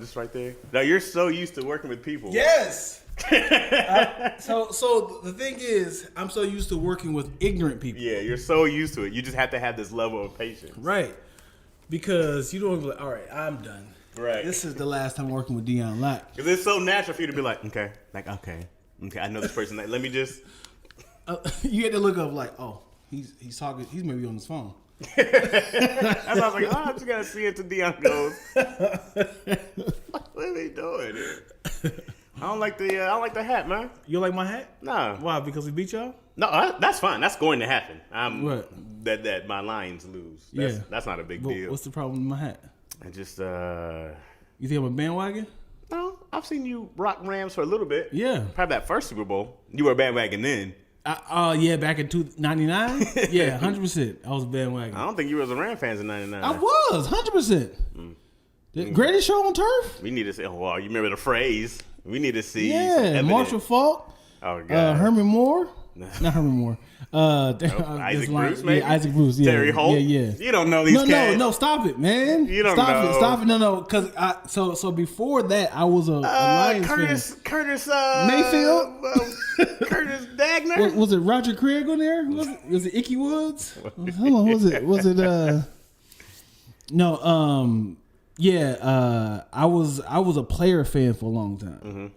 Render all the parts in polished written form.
this right there. Now you're so used to working with people. Yes. So the thing is, I'm so used to working with ignorant people. Yeah, you're so used to it. You just have to have this level of patience. Right. Because you don't be like, all right, I'm done. Right. This is the last time working with Deion Locke. Because it's so natural for you to be like, okay, I know this person. Let me just. You had to look up like, oh, he's talking. He's maybe on his phone. I was like, I just gotta see it till Deion goes. What are they doing here? I don't like the hat, man. You like my hat? Nah. Why? Because we beat y'all? No, that's fine. That's going to happen. What? That my Lions lose. That's not a big deal. What's the problem with my hat? I just You think I'm a bandwagon? No, I've seen you rock Rams for a little bit. Yeah. Probably that first Super Bowl. You were a bandwagon then. Yeah, back in 99? Yeah, 100%. I was a bandwagon. I don't think you was a Ram fans in 99. I was, 100%. The greatest show on turf? We need to see. Oh, you remember the phrase? We need to see. Yeah, Marshall Faulk. Oh, God. Herman Moore. Not Herman Moore. Isaac Bruce, maybe? Yeah, Isaac Bruce. Yeah, Terry Holt. Yeah. You don't know these cats. No, stop it, man. You don't know. Stop it. No, because so before that, I was a Lions fan. Curtis Mayfield. Curtis Dagner. Was it Roger Craig on there? Was it Icky Woods? Hold on, was it? No. Yeah. I was a player fan for a long time. Mm-hmm.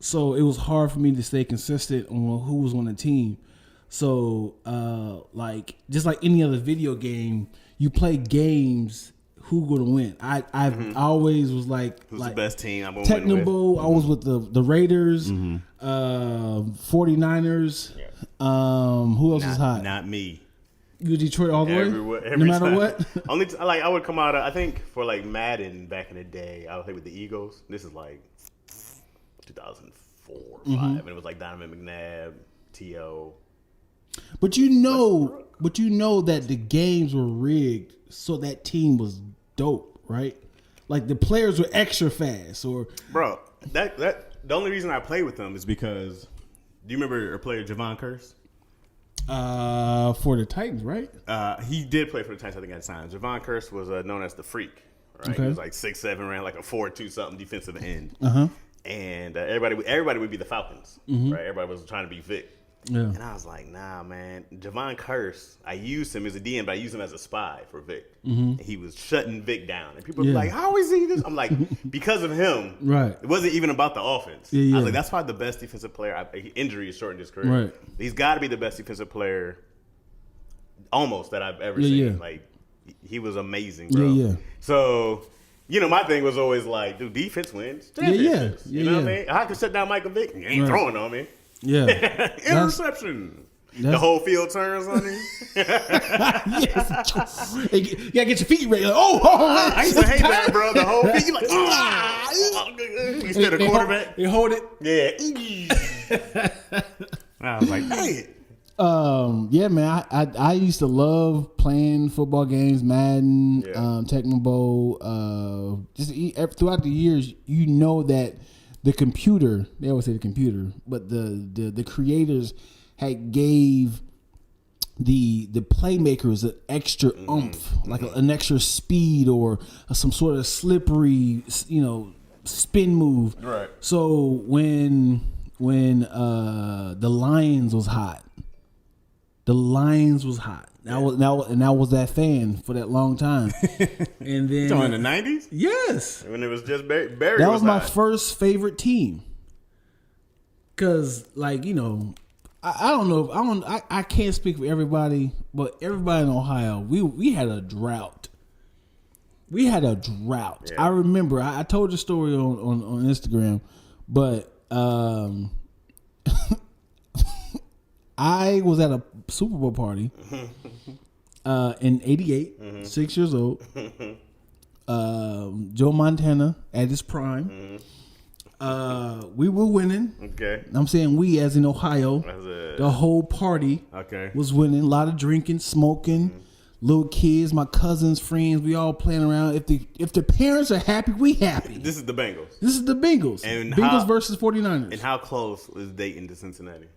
So it was hard for me to stay consistent on who was on the team. So, just like any other video game, you play games. Who gonna win? I always was like, who's the best team? I'm Technobo. I was with the Raiders, 49ers. Yeah. Who else was hot? Not me. You Detroit all the way, no matter time. what. Only I would come out. I think for like Madden back in the day, I would play with the Eagles. This is like 2004 or 5, and it was like Donovan McNabb, T.O. But you know that the games were rigged, so that team was dope, right? Like the players were extra fast, or bro. That the only reason I play with them is because. Do you remember a player Javon Curse? For the Titans, right? He did play for the Titans. I think at the time. Javon Curse was known as the Freak. Right, okay. He was like 6'7", ran like a 4.2 something defensive end. And everybody would be the Falcons, right? Everybody was trying to be Vic. Yeah. And I was like, nah, man. Javon Curse, I used him as a DM, but I used him as a spy for Vic. And he was shutting Vic down. And people were like, how is he this? I'm like, because of him. Right. It wasn't even about the offense. I was like, that's why the best defensive player, injury has shortened his career. Right. He's got to be the best defensive player almost that I've ever seen. Like, he was amazing, bro. Yeah. So, my thing was always like, dude, defense wins championships. You know what I mean? I can shut down Michael Vick. He ain't throwing on me. Yeah. Interception. The whole field turns on him. Yes. You gotta get your feet ready. Like, I used to hate that, bro. The whole feet, like, instead of quarterback. You hold it. Yeah. I was like, dang it. Yeah, man. I used to love playing football games, Madden, Technobo. Just throughout the years, that the computer. They always say the computer, but the creators had gave the playmakers an extra oomph, like an extra speed or some sort of slippery, spin move. Right. So when the Lions was hot. The Lions was hot. And I was that fan for that long time. And then so in the 90s? Yes. When it was just Barry. That was my first favorite team. Cause I don't know. I can't speak for everybody, but everybody in Ohio, we had a drought. Yeah. I remember. I told the story on Instagram, but I was at a Super Bowl party in '88, 6 years old. Joe Montana at his prime. We were winning. Okay. I'm saying we as in Ohio. The whole party was winning. A lot of drinking, smoking. Little kids, my cousins, friends, we all playing around. If the parents are happy, we happy. This is the Bengals. And Bengals versus 49ers. And how close is Dayton to Cincinnati?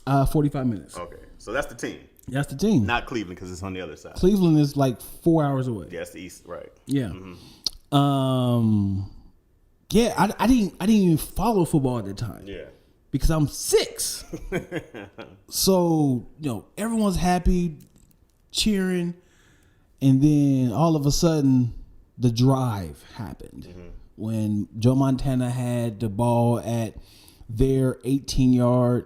45 minutes. Okay. So that's the team. That's the team. Not Cleveland because it's on the other side. Cleveland is like 4 hours away. Yeah, it's the east, right. Yeah. yeah, I didn't even follow football at the time. Yeah. Because I'm 6. So, everyone's happy, cheering, and then all of a sudden the drive happened. When Joe Montana had the ball at their 18-yard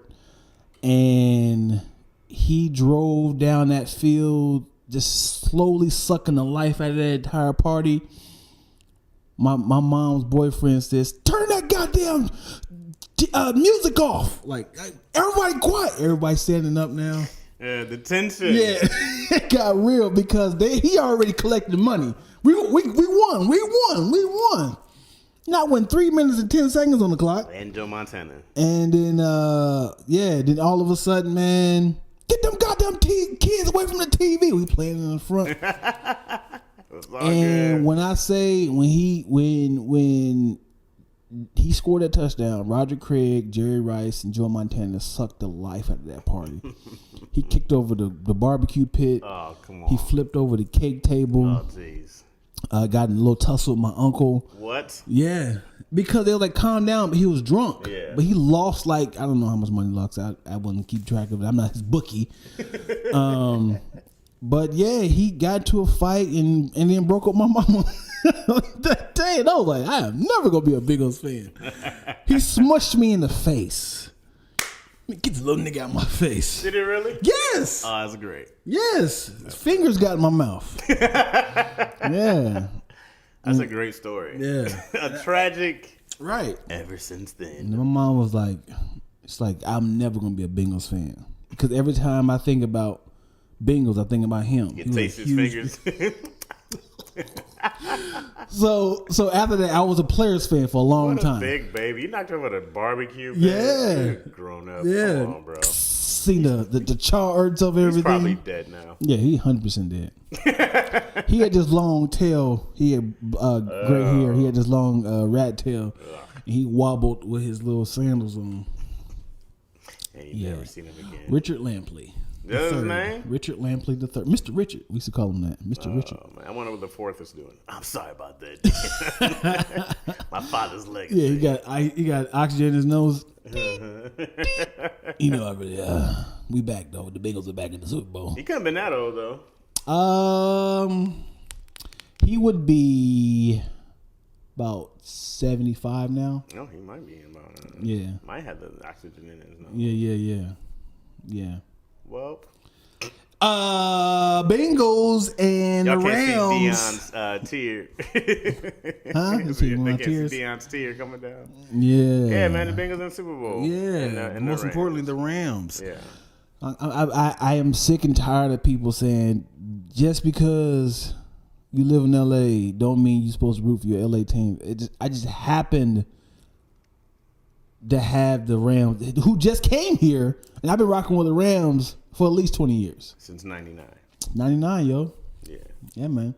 and he drove down that field just slowly sucking the life out of that entire party. My mom's boyfriend says, "Turn that goddamn music off!" Like, everybody quiet. Everybody standing up now. Yeah, the tension. Yeah, it got real because he already collected money. We won. Not when 3 minutes and 10 seconds on the clock. And Joe Montana. And then then all of a sudden, man, get them goddamn kids away from the TV. We playing in the front. And when I say when he scored that touchdown, Roger Craig, Jerry Rice, and Joe Montana sucked the life out of that party. He kicked over the barbecue pit. Oh, come on. He flipped over the cake table. Oh, jeez. Got in a little tussle with my uncle. What? Yeah. Because they were like, calm down, but he was drunk. Yeah. But he lost I don't know how much money he lost. I wouldn't keep track of it. I'm not his bookie. But yeah, he got to a fight and then broke up my mama. That day, and I was like, I am never gonna be a Bengals fan. He smushed me in the face. Get this little nigga out of my face. Did it really? Yes. Oh, that's great. Yes. His fingers got in my mouth. Yeah. That's a great story. Yeah. A tragic. Right. Ever since then. And my mom was like, I'm never gonna be a Bengals fan because every time I think about Bengals, I think about him. You taste his fingers. So after that, I was a Players fan for a long time. Big baby, you knocked over the barbecue. Yeah, you're grown up. Yeah, come on, bro. See the charts of everything. He's probably dead now. Yeah, he 100% dead. He had this long tail. He had gray hair. He had this long rat tail. And he wobbled with his little sandals on. And you never seen him again. Richard Lampley. That's his name? Richard Lampley the third. Mr. Richard. We used to call him that. Mr. Richard. Man. I wonder what the fourth is doing. I'm sorry about that. My father's legacy. Yeah, he got oxygen in his nose. We back though. The Bengals are back in the Super Bowl. He couldn't have been that old though. He would be about 75 now. No, he might be about. Might have the oxygen in his nose. Yeah. Well, Bengals and y'all the Rams. Can't see Deion's tear. Huh? They can't see Deion's tear coming down. Yeah, man, the Bengals in the Super Bowl. Yeah, and most importantly, the Rams. Yeah, I am sick and tired of people saying just because you live in LA don't mean you're supposed to root for your LA team. I just happened to have the Rams, who just came here, and I've been rocking with the Rams for at least 20 years. Since 99. 99, yo. Yeah. Yeah, man.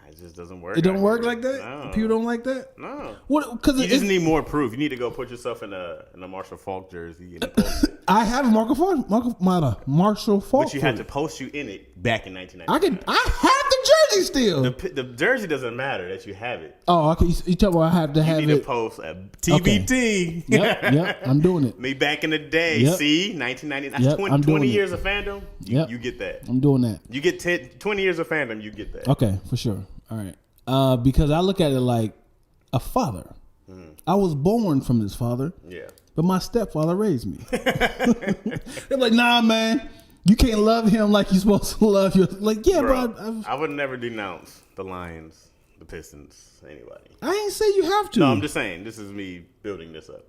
It just doesn't work. It don't work like that? No. People don't like that? No. What? Because you just need more proof. You need to go put yourself in a Marshall Faulk jersey and post it. I have a Marshall Faulk. But you had to post you in it back in 1999. I have the jersey still. The jersey doesn't matter that you have it. Oh, okay. You talking about I have to have it. You need to post a TBT. Okay. Yep, I'm doing it. Me back in the day. Yep. See, 1999. Yep, 20 years of fandom. You get that. I'm doing that. You get 20 years of fandom. You get that. Okay, for sure. All right. Because I look at it like a father. I was born from this father. Yeah. But my stepfather raised me. They're like, nah, man, you can't love him like you're supposed to love your. Like, yeah, bro. I would never denounce the Lions, the Pistons, anybody. I ain't say you have to. No, I'm just saying. This is me building this up.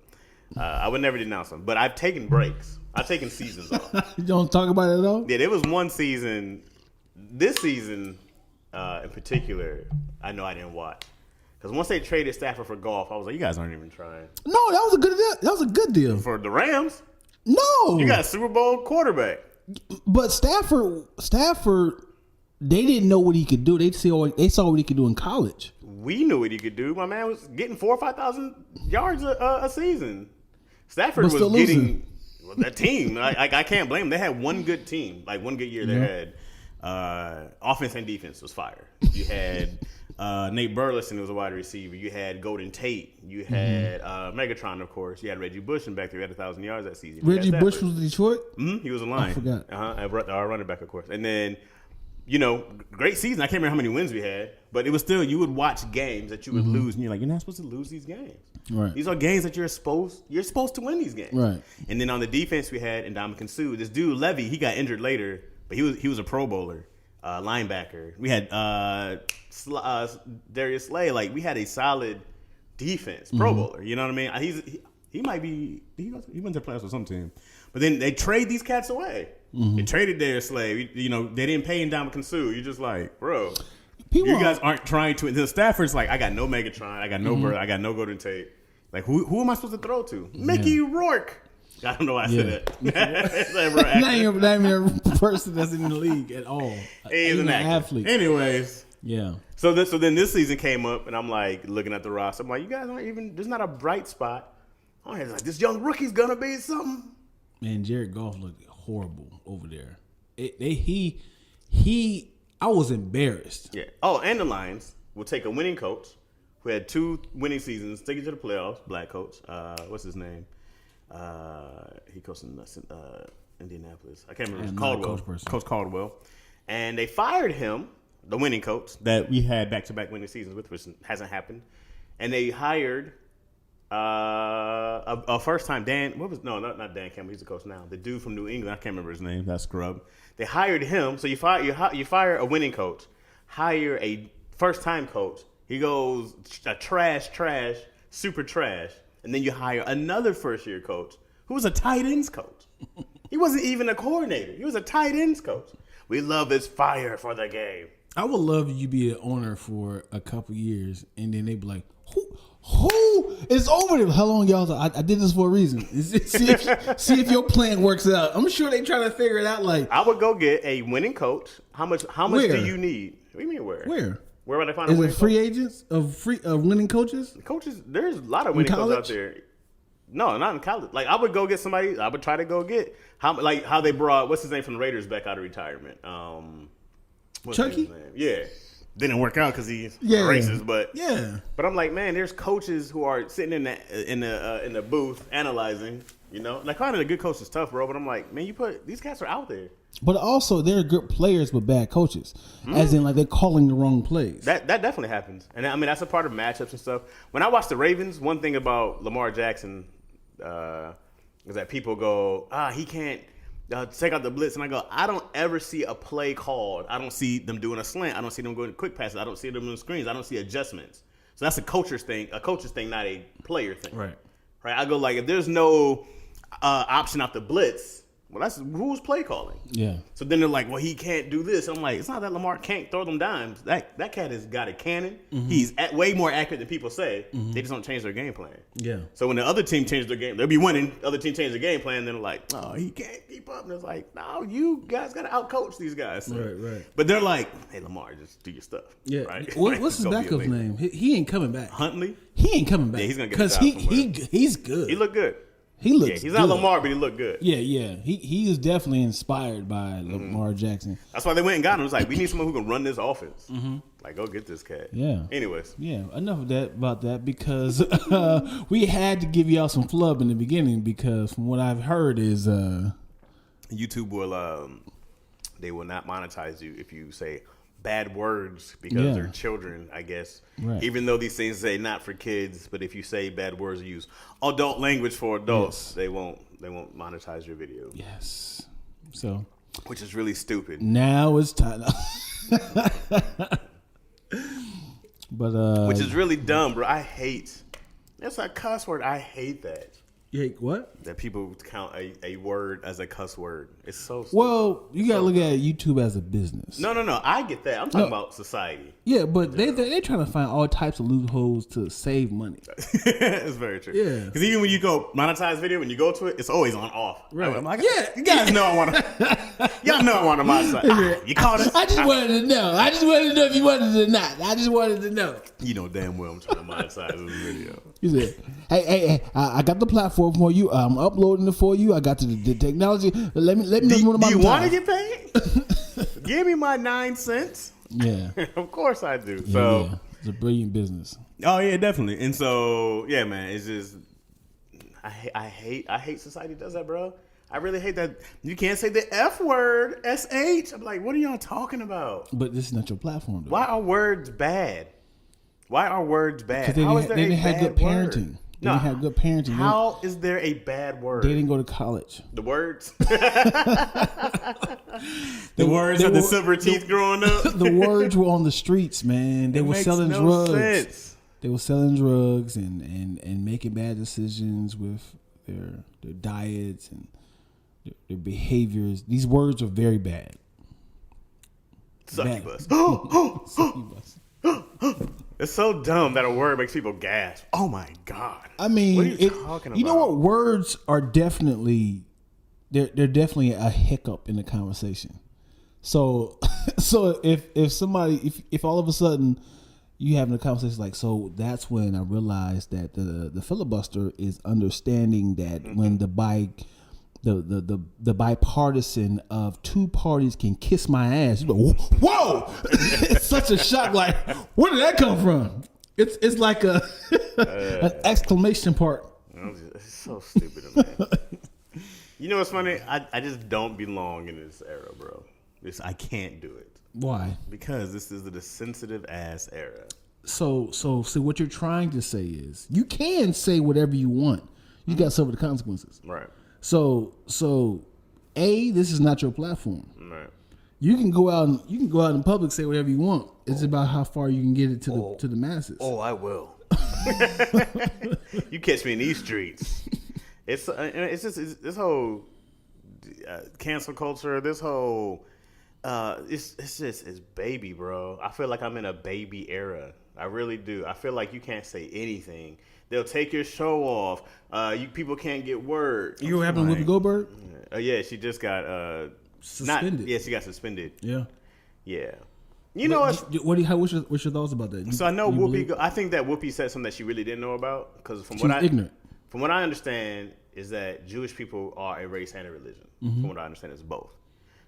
I would never denounce them, but I've taken breaks. I've taken seasons off. You don't talk about it at all? Yeah, there was one season. This season, in particular, I know I didn't watch. Because once they traded Stafford for Goff, I was like, you guys aren't even trying. No, that was a good deal. That was a good deal. For the Rams? No. You got a Super Bowl quarterback. But Stafford, they didn't know what he could do. They saw what he could do in college. We knew what he could do. My man was getting 4,000 or 5,000 yards a season. Stafford was getting that team. I can't blame them. They had one good team, like one good year. They had offense and defense was fire. You had Nate Burleson was a wide receiver. You had Golden Tate. You had Megatron, of course. You had Reggie Bush in back there. He had 1,000 yards that season. Reggie Bush was Detroit? He was a line. I forgot. Our running back, of course. And then, great season. I can't remember how many wins we had, but it was still, you would watch games that you would lose, and you're like, you're not supposed to lose these games. Right. These are games that you're supposed to win these games. Right. And then on the defense, we had Ndamukong Suh. This dude, Levy, he got injured later, but he was a Pro Bowler, linebacker. We had Darius Slay. Like, we had a solid defense, Pro Bowler. You know what I mean? He might be, he went to playoffs with some team. But then they trade these cats away. They traded Darius Slay. They didn't pay Ndamukong Suh. You're just like, bro, you guys aren't trying to. The Stafford's like, I got no Megatron. I got no Bird. I got no Golden Tate. Like, who am I supposed to throw to? Mickey Rourke. I don't know why I said that. Not even a person that's in the league at all. He's an athlete. Anyways. Yeah. So then this season came up, and I'm like looking at the roster. I'm like, you guys aren't even. There's not a bright spot. I'm like, this young rookie's gonna be something. Man, Jared Goff looked horrible over there. I was embarrassed. Yeah. Oh, and the Lions will take a winning coach who had 2 winning seasons, take it to the playoffs. Black coach. What's his name? He coached in Indianapolis. I can't remember. Caldwell. Coach Caldwell. And they fired him, the winning coach that we had back-to-back winning seasons with, which hasn't happened. And they hired a first-time Dan. Not Dan Campbell. He's the coach now. The dude from New England. I can't remember his name. That scrub. They hired him. So you fire a winning coach, hire a first-time coach. He goes trash, super trash. And then you hire another first-year coach who was a tight ends coach. He wasn't even a coordinator. He was a tight ends coach. We love his fire for the game. I would love you be an owner for a couple years, and then they be like, who is over there? How long y'all? I did this for a reason. See if your plan works out. I'm sure they trying to figure it out. Like, I would go get a winning coach. How much do you need? What do you mean where? Where would I find? Is it free agents of winning coaches? Coaches, there's a lot of winning coaches out there. No, not in college. Like, I would go get somebody. I would try to go get how they brought what's his name from the Raiders back out of retirement. Chucky. Yeah, didn't work out because he's racist. But but I'm like, man, there's coaches who are sitting in the booth analyzing. Like, finding a good coach is tough, bro. But I'm like, man, these cats are out there. But also, they're good players but bad coaches, as in like they're calling the wrong plays. That definitely happens, and I mean that's a part of matchups and stuff. When I watch the Ravens, one thing about Lamar Jackson is that people go, he can't take out the blitz, and I go, I don't ever see a play called. I don't see them doing a slant. I don't see them going quick passes. I don't see them doing screens. I don't see adjustments. So that's a coach's thing, not a player thing. Right. I go like, if there's no option off the blitz, well, that's who's play calling. Yeah. So then they're like, well, he can't do this. I'm like, it's not that Lamar can't throw them dimes. That cat has got a cannon. Mm-hmm. He's way more accurate than people say. Mm-hmm. They just don't change their game plan. Yeah. So when the other team changes their game, they'll be winning. The other team changes their game plan. Then they're like, oh, he can't keep up. And it's like, no, you guys got to outcoach these guys. So, right. But they're like, hey, Lamar, just do your stuff. Yeah. Right? What's his backup's name? He ain't coming back. Huntley? He ain't coming back. Yeah, he's going to get a job somewhere. He's good. He looked good. He's not Lamar, but he looked good. Yeah. He is definitely inspired by Lamar Jackson. That's why they went and got him. It was like, we need someone who can run this offense. Mm-hmm. Like, go get this cat. Yeah. Anyways. Yeah, enough of that about that because we had to give y'all some flub in the beginning because from what I've heard is YouTube will they will not monetize you if you say bad words because they're children, I guess. Right. Even though these things say not for kids, but if you say bad words or use adult language for adults, they won't monetize your video. Yes. So, which is really stupid. Now it's time. But which is really dumb, bro. That's a cuss word. I hate that. You hate what? That people count a word as a cuss word. It's so stupid. Well, you got to look at YouTube as a business. No. I get that. I'm talking about society. Yeah, but they're trying to find all types of loopholes to save money. It's very true. Yeah. Because even when you go monetize video, when you go to it, it's always on off. Right. I'm like, you guys know I want to. Y'all know I want to monetize. You caught it? I just wanted to know. If you wanted to not. I just wanted to know. You know damn well I'm trying to monetize this video. You said, hey, I got the platform for you. I'm uploading it for you. I got the technology. Let me know. Do you want to get paid? Give me my 9 cents. Yeah. Of course I do. So It's a brilliant business. Oh yeah, definitely. And so yeah, man, it's just I hate society does that, bro. I really hate that you can't say the F word, SH. I'm like, what are y'all talking about? But this is not your platform, though. Why are words bad? Why are words bad? Because they didn't have good parenting. They didn't have good parenting. How is there a bad word? They didn't go to college. The words? The words of the silver teeth growing up? The words were on the streets, man. They were selling drugs. Sense. They were selling drugs and making bad decisions with their diets and their behaviors. These words are very bad. Succubus. Succubus. It's so dumb that a word makes people gasp. Oh my God. I mean, what are you talking about? You know what? Words are definitely they're definitely a hiccup in the conversation. So if somebody if all of a sudden you having a conversation like, so that's when I realized that the filibuster is understanding that when the bipartisan of two parties can kiss my ass. Like, whoa! It's such a shock. Like, where did that come from? It's like an exclamation part. It's so stupid, man. You know what's funny? I just don't belong in this era, bro. I can't do it. Why? Because this is the sensitive ass era. So what you're trying to say is you can say whatever you want. You got to suffer the consequences. Right. So this is not your platform. Right. You can go out in public, say whatever you want. It's about how far you can get it to the masses. Oh, I will. You catch me in these streets. It's just this whole cancel culture. This whole it's baby, bro. I feel like I'm in a baby era. I really do. I feel like you can't say anything. They'll take your show off. People can't get word. You know what happened with Whoopi Goldberg? Yeah, she just got suspended. She got suspended. Yeah. Yeah. You know what? What's your thoughts about that? So I know Whoopi. I think that Whoopi said something that she really didn't know about because ignorant. From what I understand is that Jewish people are a race and a religion. Mm-hmm. From what I understand, it's both.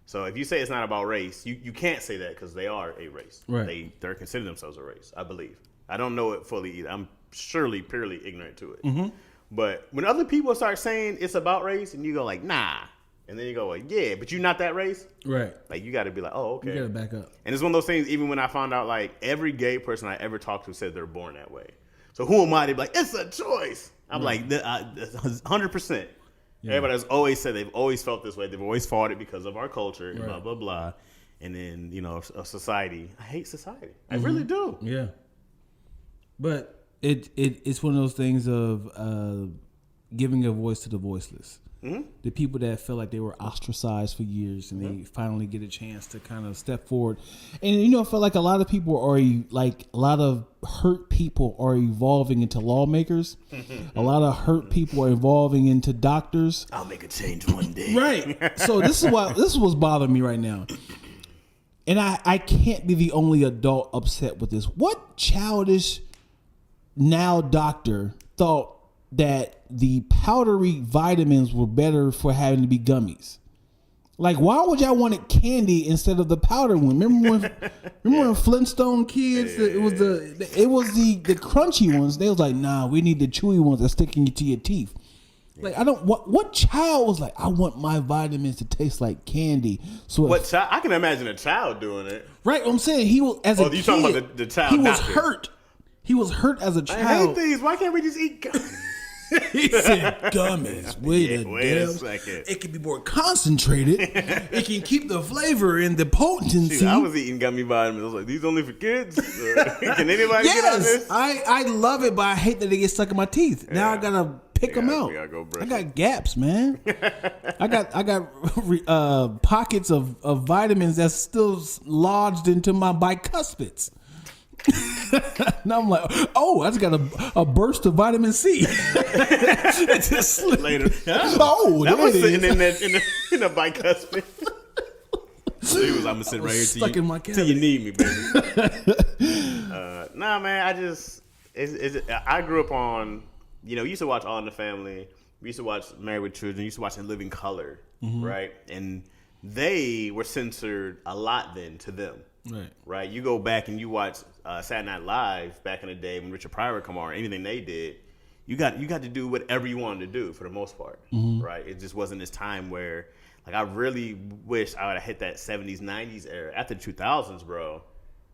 So if you say it's not about race, you can't say that because they are a race. Right. They're consider themselves a race. I believe. I don't know it fully either. I'm surely purely ignorant to it. Mm-hmm. But when other people start saying it's about race, and you go like, nah. And then you go like, yeah, but you're not that race. Right. Like you got to be like, oh, okay. You got to back up. And it's one of those things, even when I found out like every gay person I ever talked to said they're born that way. So who am I to be like, it's a choice? I'm like, 100%. Yeah. Everybody has always said they've always felt this way. They've always fought it because of our culture and blah, blah, blah. And then, a society. I hate society. I really do. Yeah. But it's one of those things of giving a voice to the voiceless. Mm-hmm. The people that felt like they were ostracized for years and they finally get a chance to kind of step forward. And, I felt like a lot of people are like a lot of hurt people are evolving into lawmakers. A lot of hurt people are evolving into doctors. I'll make a change one day. Right. So this is what's bothering me right now. And I can't be the only adult upset with this. What childish now doctor thought that the powdery vitamins were better for having to be gummies? Like, why would y'all want it candy instead of the powder one? Remember when Flintstone kids? It was the crunchy ones. They was like, nah, we need the chewy ones that stick into your teeth. Like, I don't. What child was like? I want my vitamins to taste like candy. So what child? I can imagine a child doing it. Right. I'm saying he was as a kid. You talking about the child? He was hurt. He was hurt as a child. I hate these. Why can't we just eat gummies? He said gummies. Wait a second. It can be more concentrated. It can keep the flavor and the potency. Shoot, I was eating gummy vitamins. I was like, these only for kids? Can anybody get on this? I love it, but I hate that they get stuck in my teeth. Yeah. Now I gotta pick them out. I got gaps, man. I got pockets of vitamins that's still lodged into my bicuspids. Now I'm like, oh, I just got a burst of vitamin C. Just later. Oh, that was sitting in the bicuspid. I'm gonna sit right here stuck in my till you need me, baby. Nah, man, I grew up on, we used to watch All in the Family. We used to watch Married with Children. We used to watch In Living Color, right? And they were censored a lot then to them. Right? You go back and you watch Saturday Night Live back in the day when Richard Pryor would come on, or anything they did. You got to do whatever you wanted to do for the most part, right? It just wasn't this time where, like, I really wish I would have hit that 70s, 90s era. After the 2000s, bro,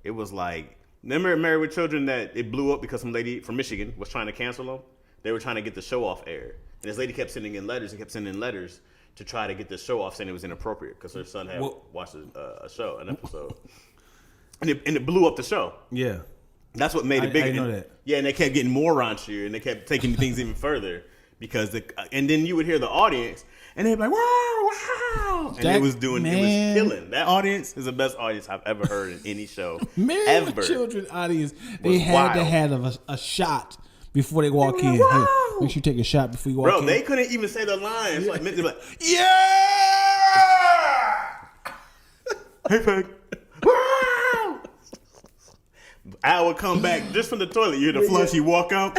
it was like, remember Married with Children that it blew up because some lady from Michigan was trying to cancel them? They were trying to get the show off air. And this lady kept sending in letters to try to get the show off, saying it was inappropriate because her son had watched an episode. And it blew up the show. Yeah. That's what made it big. I know that. Yeah, and they kept getting more raunchier, and they kept taking things even further because and then you would hear the audience, and they'd be like, "Wow, wow!" And it was killing. That audience is the best audience I've ever heard in any show Married with Children audience, they had to have a shot before they walk in. Wow. Hey, make sure you take a shot before you walk in. Bro, they couldn't even say the lines. Like, they'd be like, yeah. Hey, Peg. Wow. I would come back just from the toilet. You hear the flush. You walk out.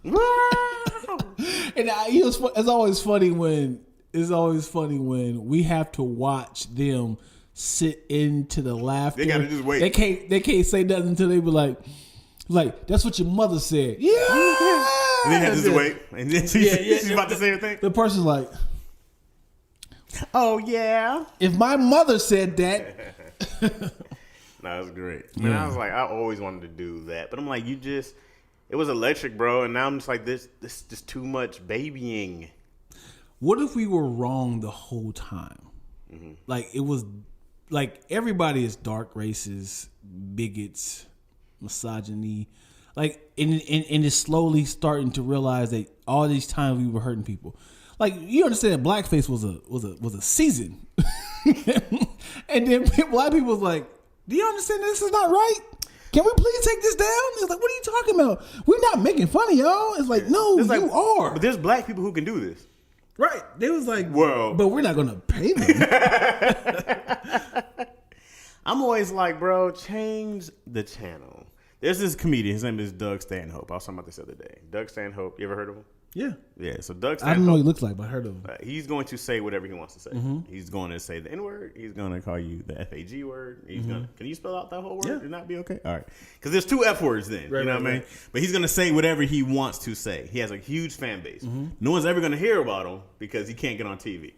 And it's always funny when we have to watch them sit into the laughter. They gotta just wait. They can't say nothing until they be like that's what your mother said. Yeah. And then you have to just wait. And then she's about to say her thing. The person's like, oh yeah. If my mother said that. No, it's great. Man, I was like, I always wanted to do that. But I'm like, it was electric, bro. And now I'm just like, this just too much babying. What if we were wrong the whole time? Mm-hmm. Like, it was, like, everybody is dark racists, bigots, misogyny. Like, and it's slowly starting to realize that all these times we were hurting people. Like, you understand that blackface was a season. And then black people was like, do you understand this is not right? Can we please take this down? It's like, what are you talking about? We're not making fun of y'all. It's like, no, you are. But there's black people who can do this. Right. They was like, well, but we're not going to pay them. I'm always like, bro, change the channel. There's this comedian. His name is Doug Stanhope. I was talking about this the other day. Doug Stanhope. You ever heard of him? Yeah. Yeah. So Doug Stanhope. I don't know what he looks like, but I heard of him. He's going to say whatever he wants to say. Mm-hmm. He's going to say the N-word. He's going to call you the FAG word. He's going to, can you spell out that whole word? Yeah. Would not be okay? All right. Because there's 2 F words then. Right, you know what I mean? But he's going to say whatever he wants to say. He has a huge fan base. Mm-hmm. No one's ever going to hear about him because he can't get on TV.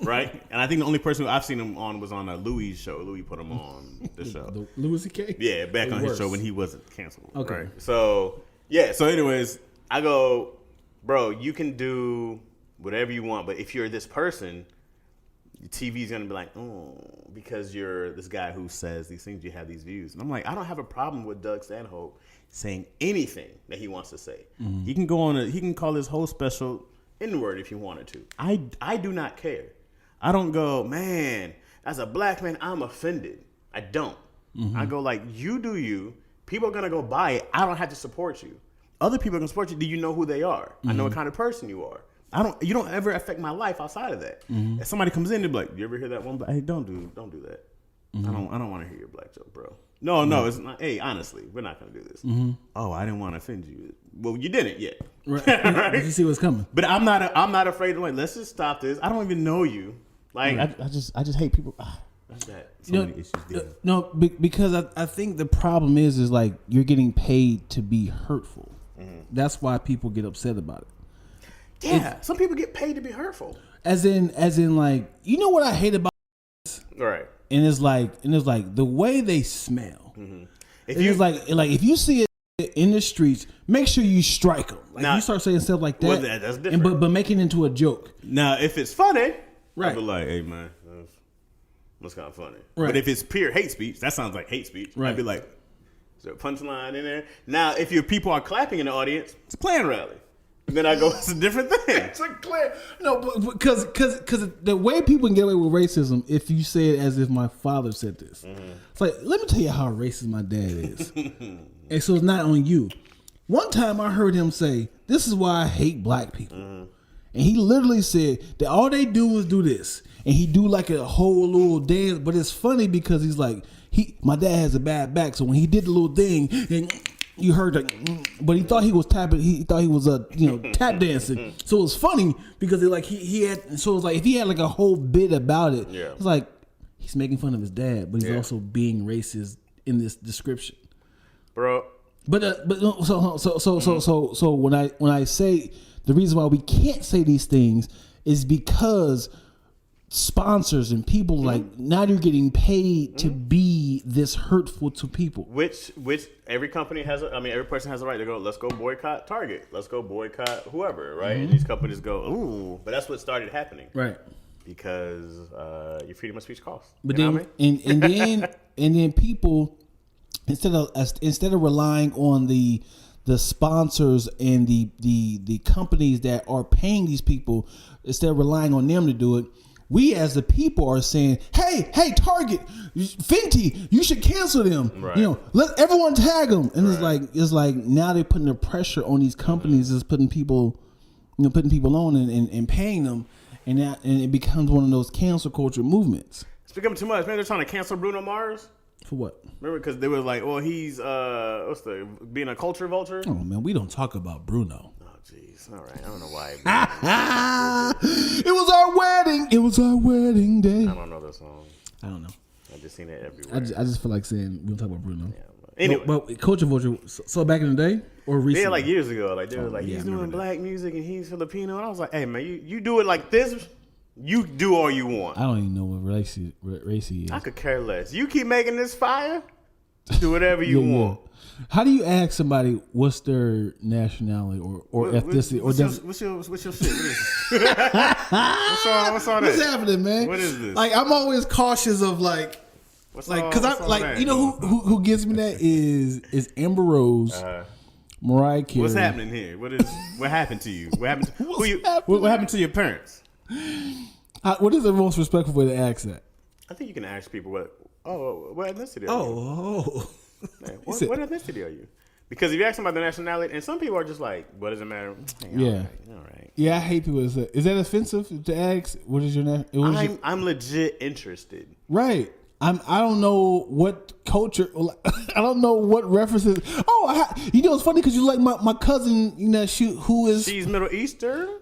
Right? And I think the only person who I've seen him on was on Louis' show. Louis put him on the show. Louis C.K.? Yeah, back on his show when he wasn't canceled. Okay. Right? So, yeah. So anyways, I go, bro, you can do whatever you want, but if you're this person, TV's going to be like, oh, because you're this guy who says these things, you have these views. And I'm like, I don't have a problem with Doug Stanhope saying anything that he wants to say. Mm-hmm. He can go on he can call his whole special N-word if he wanted to. I do not care. I don't go, man, as a black man, I'm offended. I don't. Mm-hmm. I go like, you do you. People are going to go buy it. I don't have to support you. Other people are going to support you. Do you know who they are? Mm-hmm. I know what kind of person you are. You don't ever affect my life outside of that. Mm-hmm. If somebody comes in, they're like, you ever hear that one? Hey, don't do that. Mm-hmm. I don't want to hear your black joke, bro. No, it's not. Hey, honestly, we're not going to do this. Mm-hmm. Oh, I didn't want to offend you. Well, you didn't yet. Right. Right? You see what's coming. But I'm not afraid to, like, let's just stop this. I don't even know you. Like, I just hate people. That's that. So many issues there. No, because I think the problem is like you're getting paid to be hurtful. Mm-hmm. That's why people get upset about it. Yeah, some people get paid to be hurtful. As in, like, you know what I hate about this? Right. And it's like the way they smell. Mm-hmm. It's like if you see it in the streets, make sure you strike them. Like, now, you start saying stuff like that. Well, that's different. But make it into a joke. Now, if it's funny, right? I'll be like, hey man, that's kind of funny. Right. But if it's pure hate speech, that sounds like hate speech. Right. I'd be like, is there a punchline in there? Now, if your people are clapping in the audience, it's a Klan rally. And then I go, it's a different thing. It's a Klan. No, because the way people can get away with racism, if you say it as if my father said this, it's like, let me tell you how racist my dad is. And so it's not on you. One time I heard him say, this is why I hate black people. And he literally said that all they do is do this. And he do like a whole little dance. But it's funny because he's like, my dad has a bad back. So when he did the little thing, and you heard that, but he thought he was tapping. He thought he was tap dancing. So it was funny because he had. So it was like if he had like a whole bit about it. Yeah. It's like, he's making fun of his dad, but he's Yeah. also being racist in this description. Bro. So when I say the reason why we can't say these things is because sponsors and people like now you're getting paid to be this hurtful to people. Which every company has. Every person has a right to go. Let's go boycott Target. Let's go boycott whoever, right? And these companies go, ooh, but that's what started happening, Right? Because your freedom of speech costs. But you then know what I mean? and then people instead of relying on the sponsors and the companies that are paying these people, instead of relying on them to do it, we as the people are saying, hey, Target, Fenty, you should cancel them. Right. You know, let everyone tag them. And Right. it's like now they're putting the pressure on these companies, is putting people on and paying them, and it becomes one of those cancel culture movements. It's becoming too much. Man, they're trying to cancel Bruno Mars. For what? Remember, because they were like, well, he's being a culture vulture. Oh man, we don't talk about Bruno. Oh, jeez. All right. I don't know why. It was our wedding. It was our wedding day. I don't know the song. I don't know. I just seen it everywhere. I just feel like saying we don't talk about Bruno. Yeah, but anyway. But culture vulture. So back in the day or recently? Yeah, like years ago. Like they were like, yeah, he's I remember doing that. black music and he's Filipino. And I was like, hey man, you do it like this, you do all you want. I don't even know what race he is. I could care less. You keep making this fire, do whatever you Yeah, yeah. want. How do you ask somebody what's their nationality or ethnicity? What's your shit? What is this? what's all that? What's happening, man? What is this? Like I'm always cautious of because what's I all like that? you know who gives me that is Amber Rose, Mariah Carey. What's happening here? What happened to you? What happened? What's What happened to your parents? What is the most respectful way to ask that? I think you can ask people what ethnicity are you? Oh. Man, what ethnicity are you? Because if you ask them about their nationality, and some people are just like, what does it matter? Hey, Yeah. all right. Yeah, I hate people that say. Is that offensive to ask? What is your name? I'm legit interested. Right. I don't know what culture. I don't know what references. Oh, it's funny because you like my cousin. You know, who is She's Middle Eastern.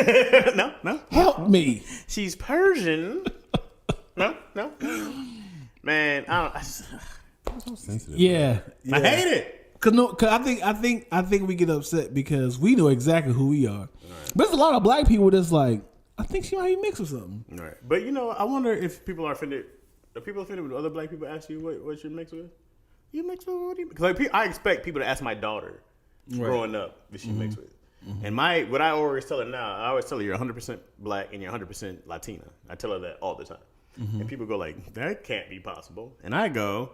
No. help me. She's Persian. No. Man, it's so sensitive. Yeah. I hate it. Cause I think we get upset because we know exactly who we are. Right. But there's a lot of black people that's like, I think she might be mixed with something. Right. But I wonder if people are offended. Are people offended when other black people ask you what you're mixed with? You mixed with what? Because I expect people to ask my daughter growing up what she mixed with. Mm-hmm. And what I always tell her now, I always tell her you're 100% black and you're 100% Latina. I tell her that all the time. Mm-hmm. And people go like, that can't be possible. And I go,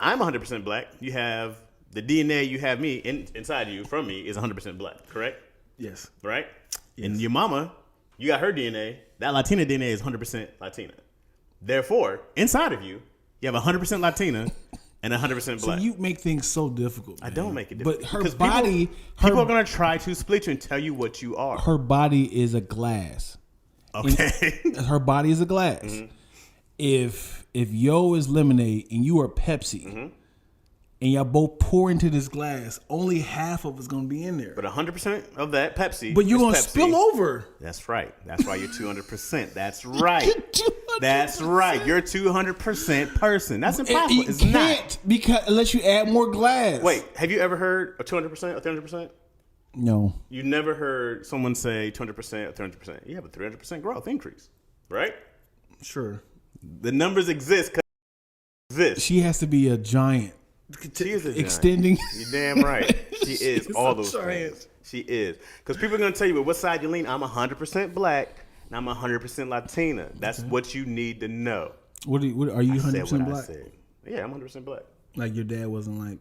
I'm 100% black. You have the DNA you have me inside you from me is 100% black, correct? Yes. Right? Yes. And your mama, you got her DNA. That Latina DNA is 100% Latina. Therefore, inside of you, you have 100% Latina and 100% black. So you make things so difficult. Man. I don't make it difficult. But her because body, people are going to try to split you and tell you what you are. Her body is a glass. Okay. Her body is a glass. Mm-hmm. If yo is lemonade and you are Pepsi, mm-hmm. and y'all both pour into this glass, only half of it's gonna be in there. But 100% of that Pepsi, but you're gonna Pepsi. spill over. That's right. That's why you're 200%. That's right. That's right. You're 200% person. That's impossible. It's not because unless you add more glass. Wait, have you ever heard of 200% or 300%? No. You never heard someone say 200% or 300%. You have a 300% growth increase, right? Sure. The numbers exist because they exist. She has to be a giant. She is a giant. Extending. You're damn right. She is all those things. She is. Because people are going to tell you, but what side you lean? I'm 100% black and I'm 100% Latina. That's what you need to know. What are you 100% black? I said. Yeah, I'm 100% black. Like your dad wasn't like.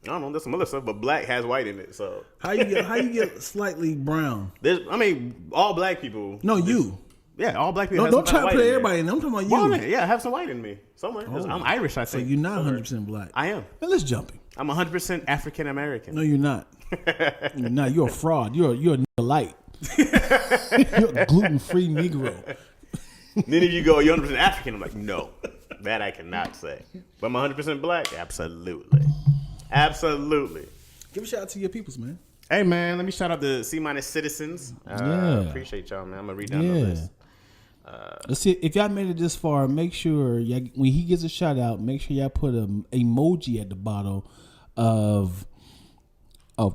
I don't know. There's some other stuff, but black has white in it. So how you get slightly brown? All black people. No, you. Yeah, all black people. Don't try to put everybody in there. I'm talking about you. Well, yeah, I have some white in me somewhere. I'm Irish, I think. So you're not 100% black. I am. Now let's jump it. I'm 100% African American. No, you're not. You're not. You're a fraud. You're a light. You're a gluten-free Negro. Then if you go, you're 100% African, I'm like, no, that I cannot say. But I'm 100% black? Absolutely. Absolutely. Give a shout out to your peoples, man. Hey, man, let me shout out the C- citizens. Yeah. Appreciate y'all, man. I'm going to read down the list. Let's see if y'all made it this far. Make sure when he gets a shout out, make sure y'all put an emoji at the bottom of a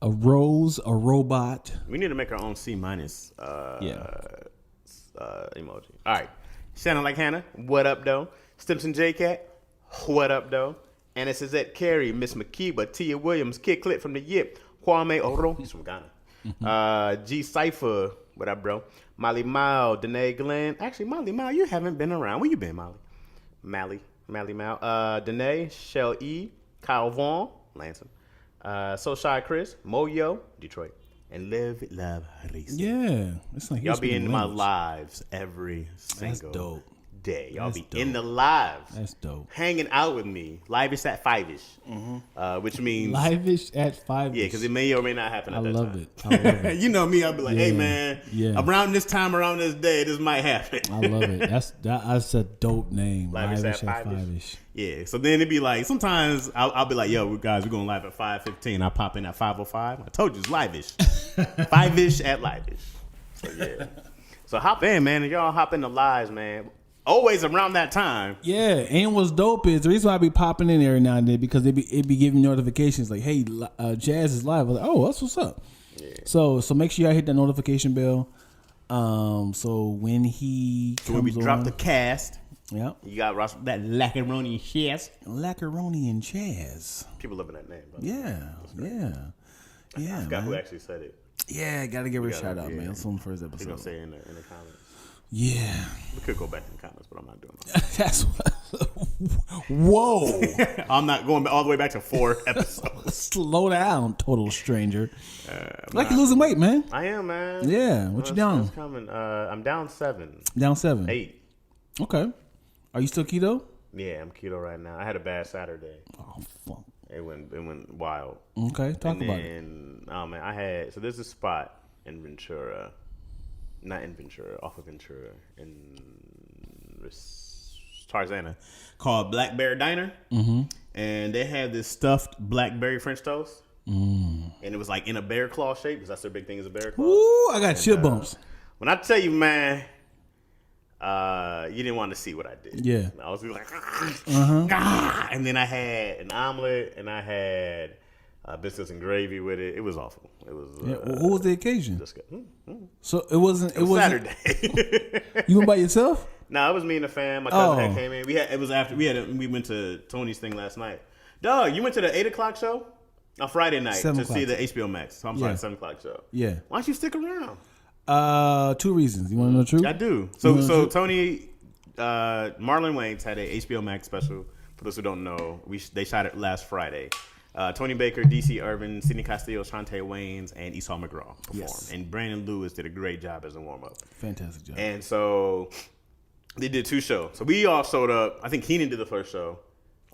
rose, a robot. We need to make our own C- emoji. All right, Shannon like Hannah. What up, though? Stimson J Cat. What up, though? Anna Suzette Carey, Miss Makiba, Tia Williams, Kid Clip from the Yip, Kwame Oro, he's from Ghana. G Cypher, what up, bro? Molly Mao, Danae Glenn. Actually, Molly Mao, you haven't been around. Where you been, Molly? Mally Mao. Danae, Shell E, Kyle Vaughn, Lansing. So Shy Chris, Moyo, Detroit. And Live, Love, Race. Yeah. It's like y'all be in my lives every single dope. day. Y'all That's be dope. in the lives. That's dope. Hanging out with me. Live-ish at 5-ish. Which means... Live-ish at 5. Yeah, because it may or may not happen at that time. I love it. You know me, I'll be like, hey, man, around this time, around this day, this might happen. I love it. That's a dope name. Live-ish at 5-ish. Yeah, so then it'd be like, sometimes I'll be like, yo, guys, we're going live at 5:15. I pop in at 5:05. I told you it's live-ish. 5-ish at live-ish. So, yeah. So hop in, man, and y'all hop in the lives, man. Always around that time. Yeah, and what's dope is the reason why I be popping in every now and then because it be giving notifications like, hey, Chaz is live. I was like, oh, that's what's up. Yeah. So make sure y'all hit that notification bell. So when he when we drop the cast, yeah, you got that Lackaroni and Chaz. Lackaroni and Chaz. People loving that name. Yeah. I forgot who actually said it. Yeah, gotta give her a shout out, man. That's on the first episode. He's gonna say it in the comments. Yeah. We could go back in the comments, but I'm not doing that. That's what. Whoa. I'm not going all the way back to 4 episodes. Slow down, total stranger. Like you're losing weight, man. I am, man. Yeah. What you down? That's coming. I'm down 7. Down 7. 8. Okay. Are you still keto? Yeah, I'm keto right now. I had a bad Saturday. Oh, fuck. It went wild. Okay, talk about it. Oh, man, so there's a spot in Ventura. Not in Ventura, off of Ventura, in Tarzana, called Black Bear Diner. And they had this stuffed blackberry French toast. And it was like in a bear claw shape, because that's their big thing is a bear claw. Ooh, I got chill bumps. When I tell you, man, you didn't want to see what I did. Yeah. I was like, and then I had an omelet, and I had biscuits and gravy with it. It was awful. It was. What was the occasion? So it wasn't. It was Saturday. You went by yourself? No, it was me and the fam. My cousin had came in. It was after we went to Tony's thing last night. Dog, you went to the 8:00 show on Friday night to see the HBO Max. So I'm sorry, 7:00 show. Yeah. Why don't you stick around? 2 reasons. You want to know the truth? I do. So Tony, Marlon Wayans had a HBO Max special. For those who don't know, they shot it last Friday. Tony Baker, DC Irvin, Sidney Castillo, Shantae Wayans, and Esau McGraw performed. Yes. And Brandon Lewis did a great job as a warm-up. Fantastic job. And so they did 2 shows. So we all showed up. I think Keenan did the first show.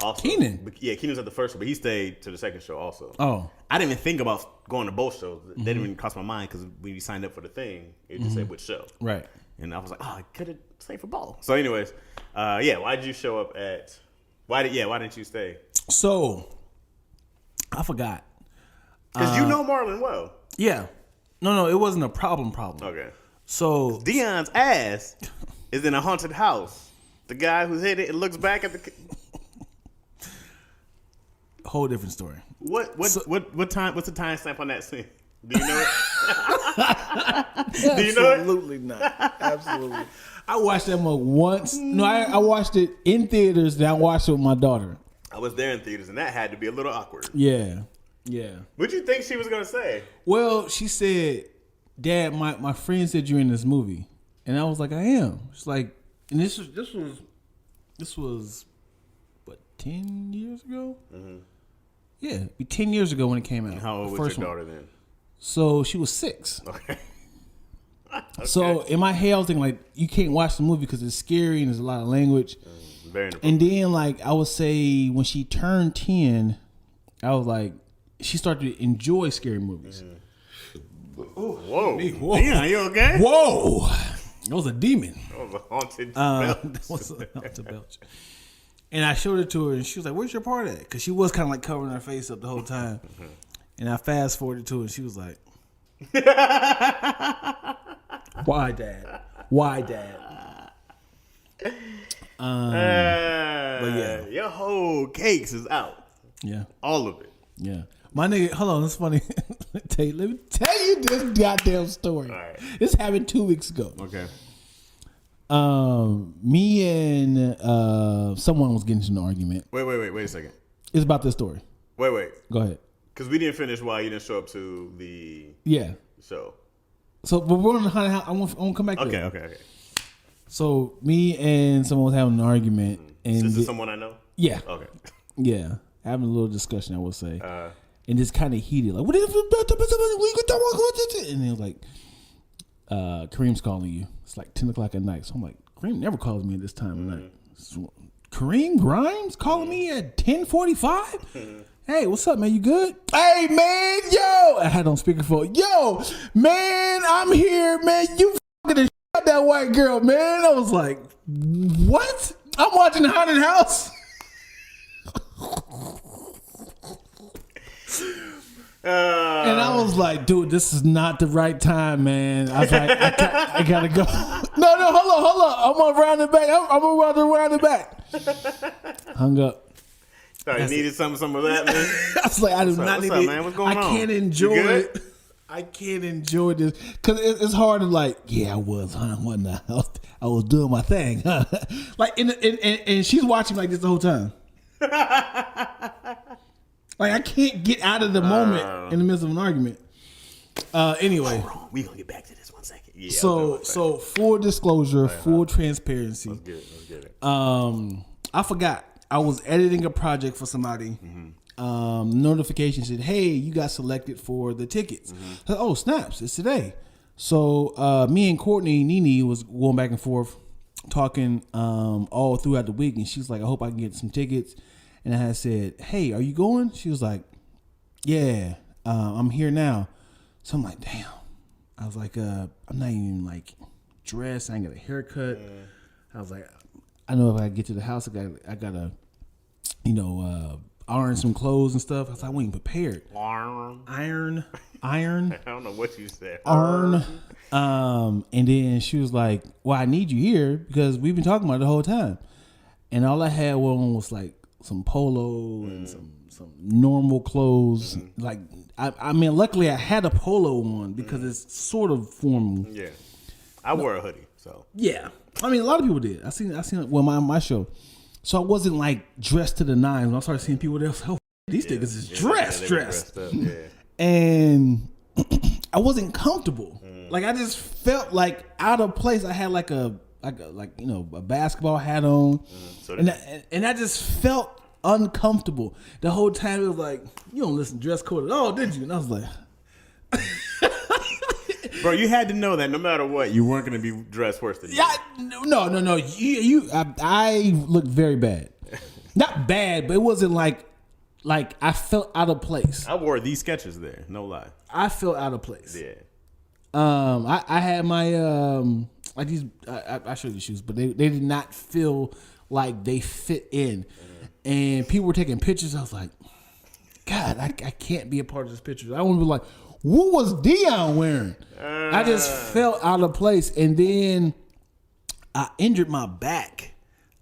Also. Keenan? Yeah, Keenan was at the first show, but he stayed to the second show also. Oh. I didn't even think about going to both shows. That didn't even cross my mind because when we signed up for the thing, it just said which show. Right. And I was like, I could have stayed for both. So anyways, why did you show up at... Why didn't you stay? So... I forgot. Because you know Marlon well. Yeah. No, it wasn't a problem. Okay. So Dion's ass is in a haunted house. The guy who's hit it and looks back at the... Whole different story. What time? What's the timestamp on that scene? Do you know it? Do you know it? Absolutely not. Absolutely. I watched that movie once. No, I watched it in theaters. Then I watched it with my daughter. I was there in theaters, and that had to be a little awkward. Yeah. What'd you think she was gonna say? Well, she said, "Dad, my friend said you're in this movie," and I was like, "I am." She's like, and this was what 10 years ago? Mm-hmm. Yeah, it'd be 10 years ago when it came out. And how old was your daughter then? So she was 6. Okay. So in my head, I was thinking like, you can't watch the movie because it's scary and there's a lot of language. And then, like, I would say when she turned 10, I was like, she started to enjoy scary movies. Whoa. Damn, you okay? Whoa. That was a demon. That was a haunted belch. That was a haunted belch. And I showed it to her, and she was like, where's your part at? Because she was kind of like covering her face up the whole time. And I fast forwarded to her, and she was like, why, Dad? Why, Dad? But yeah, your whole cakes is out. Yeah, all of it. Yeah, my nigga. Hold on, it's funny. Let me tell you this goddamn story. All right. This happened 2 weeks ago. Okay. Me and someone was getting into an argument. Wait a second. It's about this story. Wait. Go ahead. Because we didn't finish why you didn't show up to the show. So, but we're on the haunted house. I want to come back to it. Okay. So, me and someone was having an argument. And this is someone I know? Yeah. Okay. Yeah. Having a little discussion, I will say. And just kind of heated. Like, what is it? And it was like, Kareem's calling you. It's like 10 o'clock at night. So I'm like, Kareem never calls me at this time of night. So, Kareem Grimes calling me at 10:45? Hey, what's up, man? You good? Hey, man, yo! I had on speakerphone. Yo, man, I'm here, man. You fucking shot that white girl, man. I was like, what? I'm watching the haunted house. And I was like, dude, this is not the right time, man. I was like, I gotta go. No, hold on. I'm gonna round it back. I'm gonna round it back. Hung up. So you needed some of that, man? I was like, I do not need it. Man? What's going on? I can't enjoy it. I can't enjoy this because it's hard to like. Yeah, I was, huh? I was doing my thing, huh? Like, and she's watching like this the whole time. Like, I can't get out of the moment in the midst of an argument. Anyway, we gonna get back to this 1 second. Yeah. So full disclosure, full transparency. Let's get it. I forgot. I was editing a project for somebody. Notification said, "Hey, you got selected for the tickets." I said, oh, snaps! It's today. So me and Courtney Nene was going back and forth, talking all throughout the week, and she's like, "I hope I can get some tickets." And I had said, "Hey, are you going?" She was like, "Yeah, I'm here now." So I'm like, "Damn." I was like, "I'm not even like dressed. I ain't got a haircut." I was like, "I know if I get to the house, I gotta, iron some clothes and stuff." I was like, "I wasn't prepared." Iron. I don't know what you said. Iron. And then she was like, "Well, I need you here because we've been talking about it the whole time." And all I had on was like some polo and some normal clothes. Like, I mean, luckily I had a polo on because it's sort of formal. Yeah, I wore a hoodie, so yeah. I mean, a lot of people did. I seen well, my show. So I wasn't like dressed to the nines. When I started seeing people there, I was like, oh, these niggas is dressed. Up, and I wasn't comfortable. Like, I just felt like out of place. I had like a basketball hat on, and I just felt uncomfortable the whole time. It was like, you don't listen to dress code at all, did you? And I was like, bro, you had to know that no matter what, you weren't going to be dressed worse than you. Yeah, no. I looked very bad. Not bad, but it wasn't like I felt out of place. I wore these Skechers there, no lie. I felt out of place. Yeah. I had my like these. I showed you the shoes, but they did not feel like they fit in, and people were taking pictures. I was like, God, I can't be a part of this picture. I want to be like, what was Dion wearing? I just felt out of place, and then I injured my back.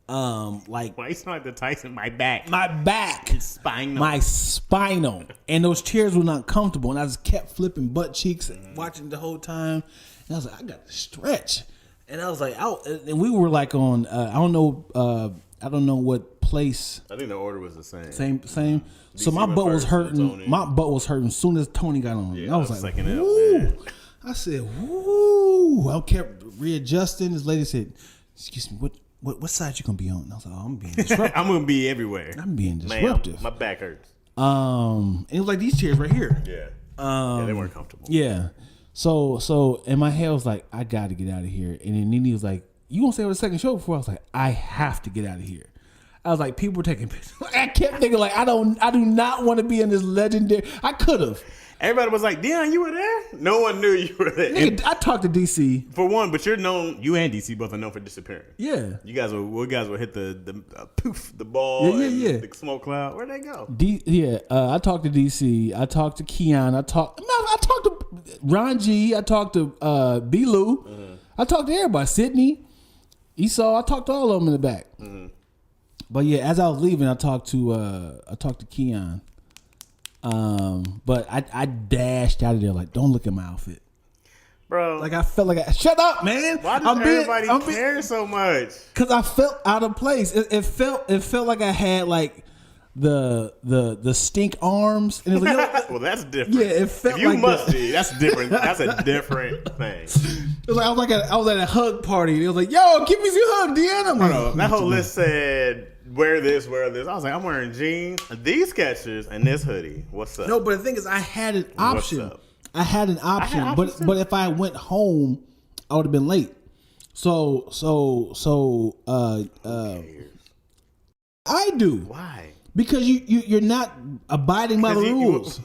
Why you sound like the Tyson? My back, my spinal, and those chairs were not comfortable, and I just kept flipping butt cheeks and watching the whole time. And I was like, I got to stretch, and I was like, and we were like on, I don't know what place. I think the order was the same. Same. So my butt was hurting. My butt was hurting as soon as Tony got on. Yeah, I was like, woo. I said, woo. I kept readjusting. This lady said, "Excuse me, what side you gonna be on?" And I was like, "Oh, I'm being disruptive. I'm gonna be everywhere. I'm being disruptive. Man, my back hurts." And it was like these chairs right here. Yeah. They weren't comfortable. Yeah. So in my head I was like, I got to get out of here. And then Nene was like, "You gonna stay on the second show before?" I was like, I have to get out of here. I was like, people were taking pictures. I kept thinking like, I do not want to be in this legendary. I could have. Everybody was like, Dion, you were there? No one knew you were there. Nigga, I talked to DC. For one, but you're known, you and DC both are known for disappearing. Yeah. You guys will hit the poof, the ball, yeah. the smoke cloud. Where'd they go? I talked to DC. I talked to Keon. I talked to Ron G. I talked to B. Lou. I talked to everybody. Sydney, Esau. I talked to all of them in the back. Mm-hmm. But yeah, as I was leaving, I talked to Keon. But I dashed out of there like, don't look at my outfit, bro. Like I felt like shut up, man. Why does everybody care so much? Because I felt out of place. It felt like I had like the stink arms, and it was like, well, that's different. Yeah, it felt if you like musty. That's different. That's a different thing. It was like I was at a hug party. It was like, yo, give me some hug, Deanna. Bro, that whole list said wear this. I was like, I'm wearing jeans, these Skechers, and this hoodie. What's up? No, but the thing is, I had an option. What's up? I had an option, but if I went home, I would have been late. So I do. Why? Because you're not abiding by the rules.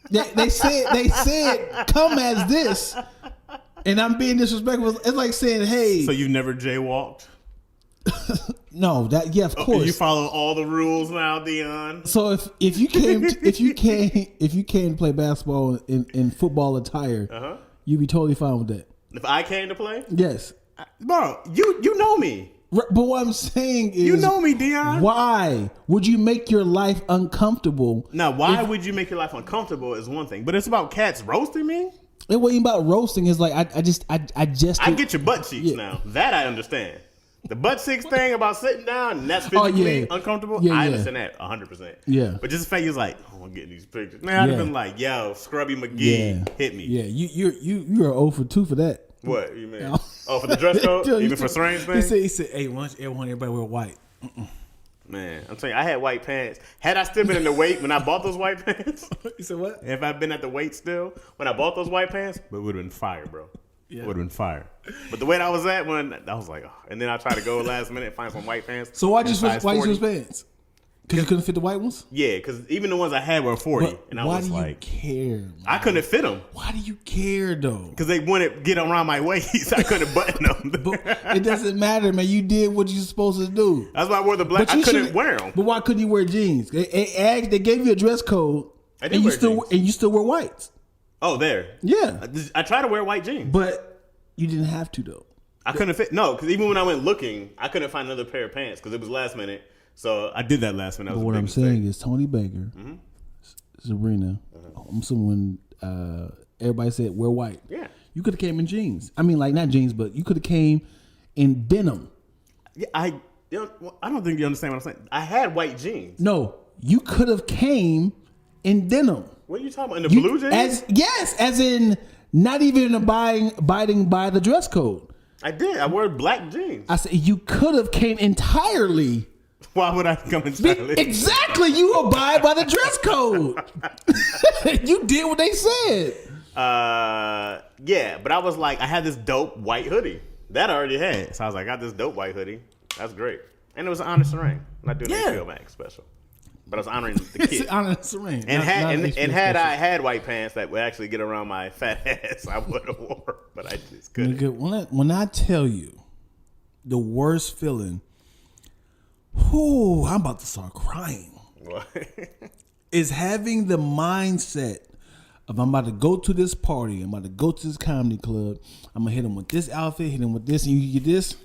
They said come as this, and I'm being disrespectful. It's like saying, hey. So you never jaywalked? No, of course. You follow all the rules now, Dion. So if you came to play basketball in football attire, you'd be totally fine with that. If I came to play, yes, bro. You know me. But what I'm saying is, you know me, Dion. Why would you make your life uncomfortable? Now, why would you make your life uncomfortable is one thing, but it's about cats roasting me. It wasn't about roasting. It's like I get your butt cheeks now. That I understand. The butt cheeks thing about sitting down and that's physically uncomfortable. I understand that 100%. Yeah. But just the fact you're like, I'm getting these pictures. Man, I'd have been like, yo, Scrubby McGee, hit me. Yeah, you are 0 for 2 for that. What you mean? Oh, for the dress code, even for strange things. He said, hey, why don't everybody wear white? Man, I'm telling you, I had white pants. Had I still been in the weight when I bought those white pants? You said what? If I'd been at the weight still when I bought those white pants, it would have been fire, bro. Yeah. It would have been fire. But the way that I was at when I was like, oh. And then I tried to go last minute and find some white pants. So why you switch pants? Because you couldn't fit the white ones? Yeah, because even the ones I had were 40. But and I was like, why do you care? Man? I couldn't fit them. Why do you care, though? Because they wouldn't get around my waist. I couldn't button them. But it doesn't matter, man. You did what you're supposed to do. That's why I wore the black. I couldn't wear them. But why couldn't you wear jeans? They gave you a dress code. I did wear jeans. And you still wear whites. Oh, there. Yeah. I tried to wear white jeans. But you didn't have to, though. I couldn't fit. No, because even when I went looking, I couldn't find another pair of pants because it was last minute. So I did that last minute. But what I'm saying is Tony Baker, Sabrina, I'm assuming everybody said wear white. Yeah. You could have came in jeans. I mean, like not jeans, but you could have came in denim. Yeah, I don't think you understand what I'm saying. I had white jeans. No, you could have came in denim. What are you talking about? In the blue jeans? As in not even abiding by the dress code. I did. I wore black jeans. I said you could have came entirely. Why would I come entirely? Exactly. You abide by the dress code. You did what they said. Yeah, but I was like, I had this dope white hoodie that I already had. So I was like, I got this dope white hoodie. That's great. And it was an honor Serene. I'm not doing an HBO Max special. But I was honoring the kid. Honor Serene. And had I had white pants that would actually get around my fat ass, I would have wore. But I just couldn't. Nigga, when I tell you the worst feeling, I'm about to start crying. What? Is having the mindset of I'm about to go to this party, I'm about to go to this comedy club, I'm gonna hit him with this outfit, hit him with this, and you get this.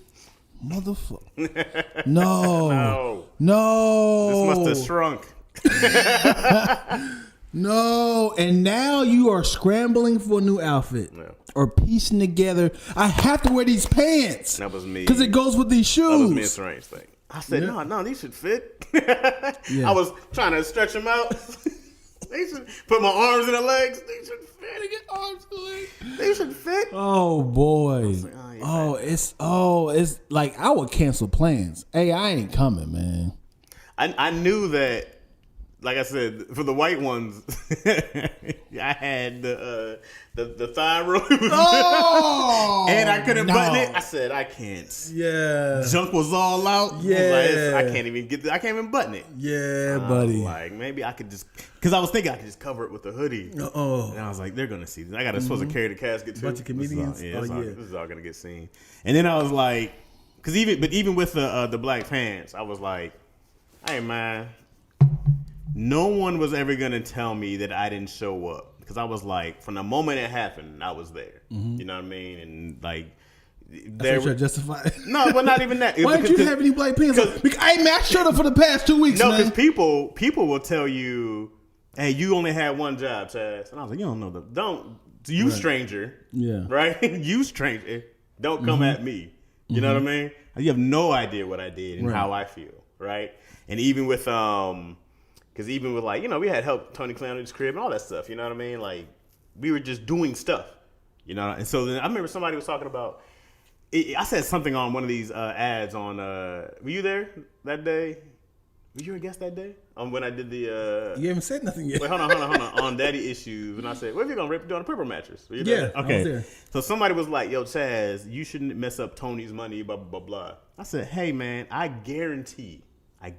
Motherfucker. No. This must have shrunk. No. And now you are scrambling for a new outfit. Yeah. Or piecing together. I have to wear these pants. That was me. Because it goes with these shoes. That was me and Strange thing. I said, no, these should fit. I was trying to stretch them out. They should put my arms in the legs. They should fit. They should fit. Oh boy. It's like I would cancel plans. Hey, I ain't coming, man. I knew that. Like I said, for the white ones, I had the thigh roll. And I couldn't button it. I said, I can't. Yeah. Junk was all out. Yeah. I can't even button it. Yeah, buddy. Like, maybe I could just, because I was thinking I could just cover it with a hoodie. And I was like, they're going to see this. I got to supposed to carry the casket too. Bunch of comedians. This is all going to get seen. And then I was like, because even with the black pants, I was like, hey, man. No one was ever going to tell me that I didn't show up. because I was like, from the moment it happened, I was there. You know what I mean? And like, That's what you're justified. No, but not even that. Why didn't you have any black pants on? I showed up for the past 2 weeks. No, because people will tell you, "Hey, you only had one job, Chaz," and I was like, "You don't know you stranger, right? You stranger, don't come at me." You know what I mean? You have no idea what I did and how I feel, right? And even with because even with like, we had helped Tony Clowney's crib and all that stuff. You know what I mean? Like, we were just doing stuff, And so then I remember somebody was talking about. I said something on one of these ads on. Were you there that day? Were you a guest that day? When I did the. You haven't said nothing yet. Wait, hold on. On Daddy Issues, and I said, "What if you're gonna rip on a purple mattress?" Were you there? Okay. I was there. So somebody was like, "Yo, Chaz, you shouldn't mess up Tony's money." Blah blah blah. I said, "Hey man, I guarantee, I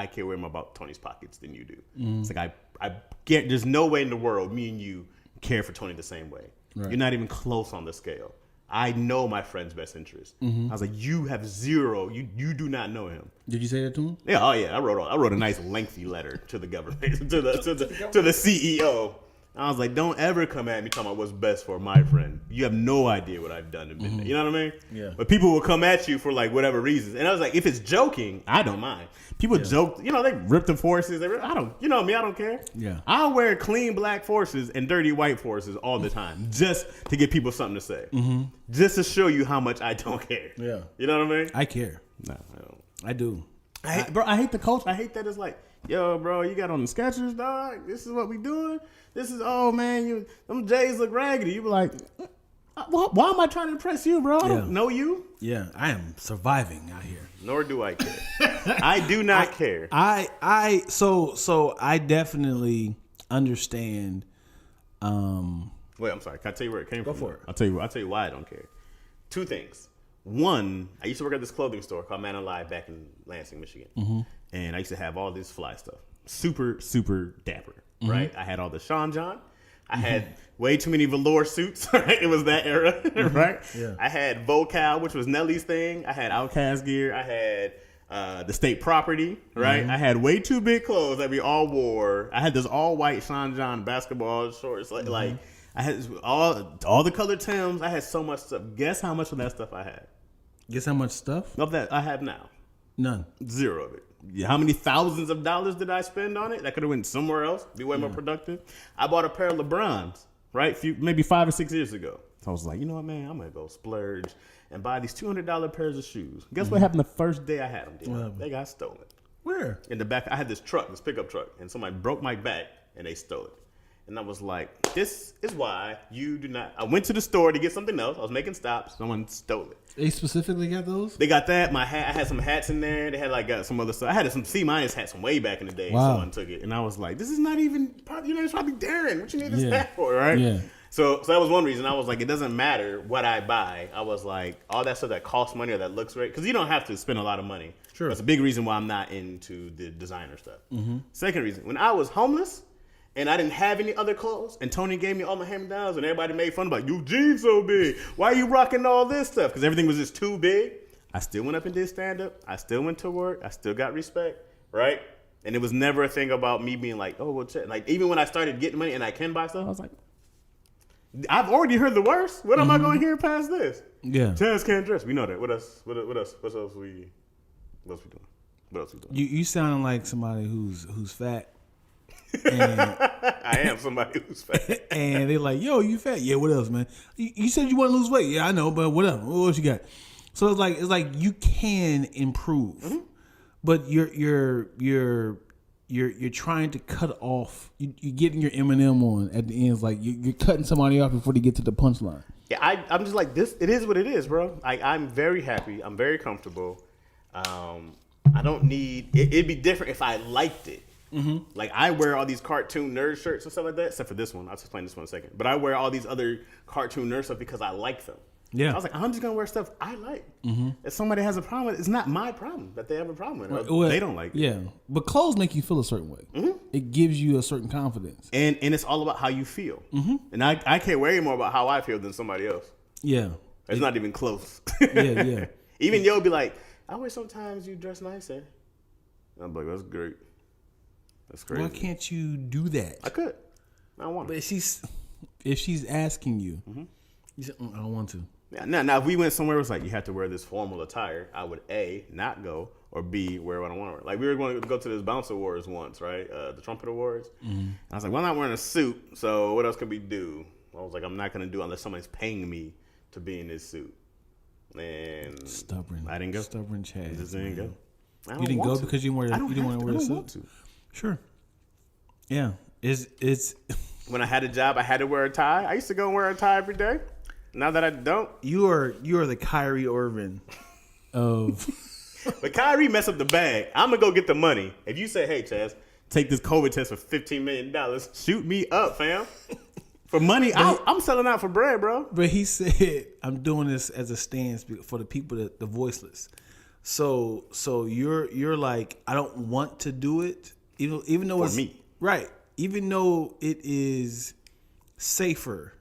care way more about Tony's pockets than you do. It's like I get. There's no way in the world me and you care for Tony the same way. Right. You're not even close on the scale." I know my friend's best interest. I was like, you have zero. You do not know him. Did you say that to him? Yeah. Oh yeah. I wrote a nice lengthy letter to the government to the CEO. I was like, don't ever come at me talking about what's best for my friend. You have no idea what I've done in midnight. You know what I mean? Yeah. But people will come at you for like whatever reasons. And I was like, if it's joking, I don't mind. People joke, they rip the forces. I don't, me, I don't care. Yeah. I'll wear clean black forces and dirty white forces all the time just to give people something to say. Just to show you how much I don't care. Yeah. You know what I mean? I care. No, I don't. I do. I hate the culture. I hate that it's like, yo, bro, you got on the Skechers, dog. This is what we doing. This is, oh man, them J's look raggedy. You be like, why am I trying to impress you, bro? I don't know you. Yeah, I am surviving out here. Nor do I care. I do not care. So I definitely understand. Wait, I'm sorry. Can I tell you where it came from? Go for it. I'll tell you why I don't care. Two things. One, I used to work at this clothing store called Man Alive back in Lansing, Michigan. And I used to have all this fly stuff. Super, super dapper, right? I had all the Sean John. I had way too many velour suits, right? It was that era, right? Yeah. I had Vocal, which was Nelly's thing. I had Outkast gear. I had the State Property, right? I had way too big clothes that we all wore. I had this all white Sean John basketball shorts, like I had all the colored Timbs. I had so much stuff. Guess how much of that stuff I had? Guess how much stuff? Of that I have now. None. Zero of it. How many thousands of dollars did I spend on it? That could have went somewhere else, be way more productive. I bought a pair of LeBrons, right? Maybe 5 or 6 years ago. So I was like, you know what, man? I'm going to go splurge and buy these $200 pairs of shoes. Guess what happened the first day I had them? They got stolen. Where? In the back. I had this pickup truck, and somebody broke my back, and they stole it. And I was like, this is why you do not. I went to the store to get something else. I was making stops. Someone stole it. They specifically got those? They got that. My hat. I had some hats in there. They had got some other stuff. I had some C- hats from way back in the day. Wow. Someone took it, and I was like, this is not even. It's probably Darren. What you need this hat for, right? Yeah. So that was one reason. I was like, it doesn't matter what I buy. I was like, all that stuff that costs money or that looks great, because you don't have to spend a lot of money. Sure. That's a big reason why I'm not into the designer stuff. Second reason, when I was homeless and I didn't have any other clothes, and Tony gave me all my hand-me-downs, and everybody made fun about, your jeans so big. Why are you rocking all this stuff? Because everything was just too big. I still went up and did stand-up. I still went to work. I still got respect, right? And it was never a thing about me being like, oh, well, check. Like, even when I started getting money and I can buy stuff, I was like, I've already heard the worst. What am I going to hear past this? Yeah. Chaz can't dress. We know that. What else? What else? What else we doing? What else we doing? You sound like somebody who's fat. And I am somebody who's fat. And they're like, yo, you fat? Yeah, what else, man? You said you want to lose weight. Yeah, I know, but what else? What else you got? So it's like you can improve, but you're trying to cut off. You're getting your M&M on at the end. It's like you're cutting somebody off before they get to the punchline. Yeah, I'm just like this. It is what it is, bro. I'm very happy. I'm very comfortable. I don't need. It'd be different if I liked it. Like I wear all these cartoon nerd shirts and stuff like that, except for this one. I'll explain this one in a second. But I wear all these other cartoon nerd stuff because I like them. Yeah, I was like, I'm just gonna wear stuff I like. If somebody has a problem with it, it's not my problem that they have a problem with it. Well, they don't like it. Yeah, but clothes make you feel a certain way. It gives you a certain confidence, and it's all about how you feel. And I care way more about how I feel than somebody else. Yeah, it's not even close. Yeah. Even yo be like, I wish sometimes you dress nicer. I'm like, that's great. That's crazy. Why can't you do that? I could. I don't want to. But if she's asking you, you say, I don't want to. Yeah, now, if we went somewhere, it was like, you have to wear this formal attire, I would A, not go, or B, wear what I want to wear. Like, we were going to go to this Bounce Awards once, right? The Trumpet Awards. And I was like, well, I'm not wearing a suit, so what else can we do? I was like, I'm not going to do it unless somebody's paying me to be in this suit. And Stubborn. I didn't go. Stubborn Chaz. I just didn't go. You didn't go because you didn't want to wear a suit? Want to. Sure. Yeah. It's when I had a job, I had to wear a tie. I used to go and wear a tie every day. Now that I don't. You are the Kyrie Irving of... But Kyrie messed up the bag. I'm going to go get the money. If you say, hey, Chaz, take this COVID test for $15 million, shoot me up, fam. For money, I'm selling out for bread, bro. But he said, I'm doing this as a stance for the people, the voiceless. So you're like, I don't want to do it, even though it's... For me. Right. Even though it is safer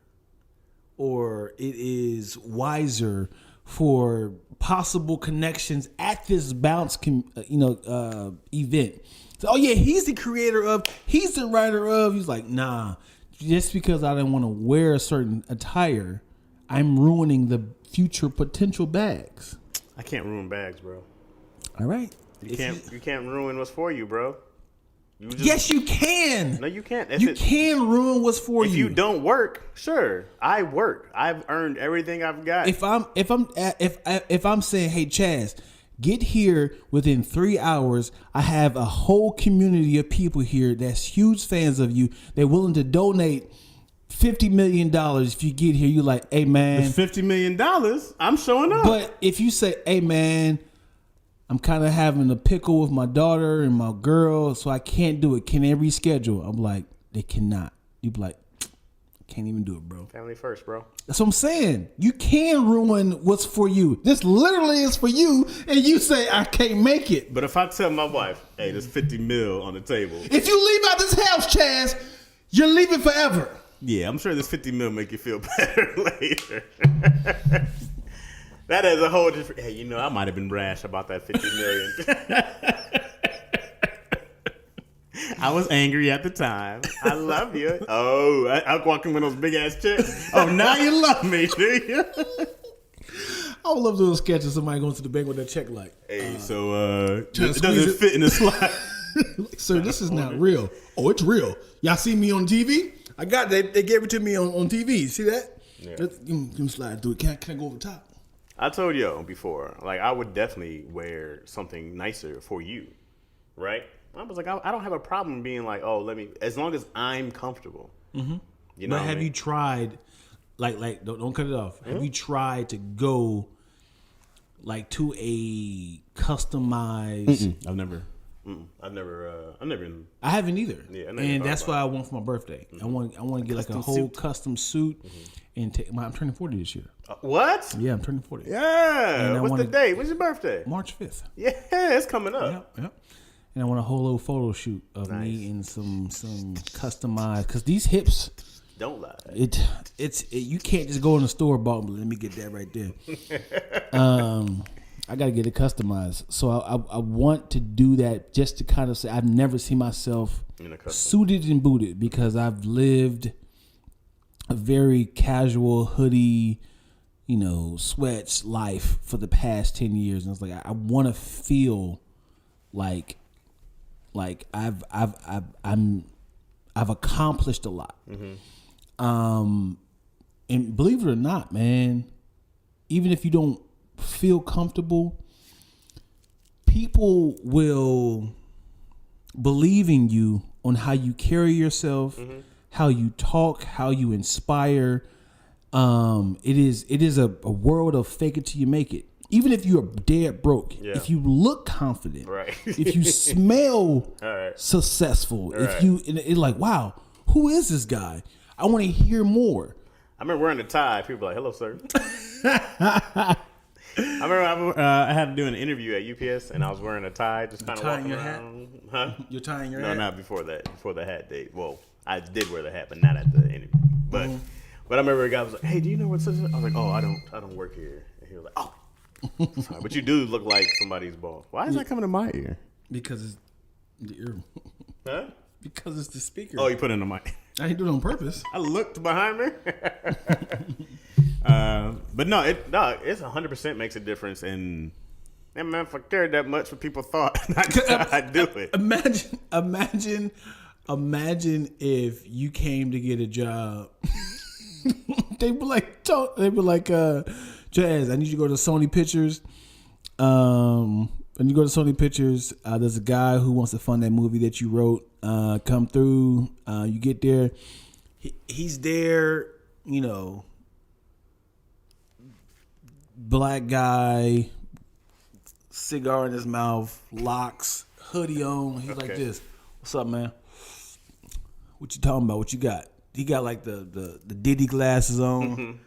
or it is wiser for possible connections at this bounce, event. So, oh yeah, he's the creator of, he's the writer of. He's like, nah, just because I didn't want to wear a certain attire, I'm ruining the future potential bags. I can't ruin bags, bro. All right. You can't ruin what's for you, bro. Yes, you can. No, you can't. You can ruin what's for you. If you don't work, sure. I work. I've earned everything I've got. If I'm saying, hey Chaz, get here within 3 hours. I have a whole community of people here that's huge fans of you. They're willing to donate $50 million if you get here. You're like, hey man, it's $50 million. I'm showing up. But if you say, hey man, I'm kind of having a pickle with my daughter and my girl, so I can't do it. Can they reschedule? I'm like, they cannot. You be like, can't even do it, bro. Family first, bro. That's what I'm saying. You can ruin what's for you. This literally is for you, and you say, I can't make it. But if I tell my wife, hey, there's 50 mil on the table. If you leave out this house, Chaz, you're leaving forever. Yeah, I'm sure this 50 mil make you feel better later. That is a whole different... Hey, I might have been rash about that 50 million. I was angry at the time. I love you. Oh, I walking with those big-ass checks. Oh, now you love me, do you? I would love to do a sketch of somebody going to the bank with their check like... Hey, it doesn't fit in the slot. Like, sir, this is not real. Oh, it's real. Y'all see me on TV? I got it. They gave it to me on TV. See that? Yeah. Let me slide through it. Can I go over the top? I told you before, like, I would definitely wear something nicer for you, right? I was like, I don't have a problem being like, as long as I'm comfortable. Mm-hmm. But have you tried, like don't cut it off. Mm-hmm. Have you tried to go, like, to a customized? I've never. I haven't either. Yeah, and that's what I want for my birthday. Mm-hmm. I want to get like a whole custom suit, and I'm turning 40 this year. What? Yeah, I'm turning 40. Yeah. What's the date? When's your birthday? March 5th. Yeah, it's coming up. Yep. And I want a whole little photo shoot of me in some customized, because these hips. Don't lie. You can't just go in the store, but let me get that right there. I got to get it customized. So I want to do that just to kind of say I've never seen myself suited and booted, because I've lived a very casual hoodie, sweats life for the past 10 years. And it's like, I want to feel like I've accomplished a lot. Mm-hmm. And believe it or not, man, even if you don't feel comfortable, people will believe in you on how you carry yourself, mm-hmm. how you talk, how you inspire. It is a world of fake it till you make it. Even if you're dead broke, if you look confident, right. If you smell successful, if you it's like, wow, who is this guy? I want to hear more. I remember wearing a tie. People were like, hello, sir. I remember I had to do an interview at UPS, and I was wearing a tie, just kind of walking around. Hat? Huh? You're tying your hat? No, not before that. Before the hat date. Well, I did wear the hat, but not at the interview. But I remember a guy was like, hey, do you know what such? I was like, oh, I don't work here. And he was like, oh. Sorry, but you do look like somebody's boss. Why is that coming to my ear? Because it's the ear. Huh? Because it's the speaker. Oh, you put it in the mic. I didn't do it on purpose. I looked behind me. But no, it's 100% makes a difference. And man, if I cared that much, what people thought, I'd do it. Imagine if you came to get a job. They'd be like, Chaz, I need you to go to Sony Pictures. And you go to Sony Pictures. There's a guy who wants to fund that movie that you wrote. Come through. You get there. He's there. You know, black guy, cigar in his mouth, locks, hoodie on. He's like this. What's up, man? What you talking about? What you got? He got like the Diddy glasses on,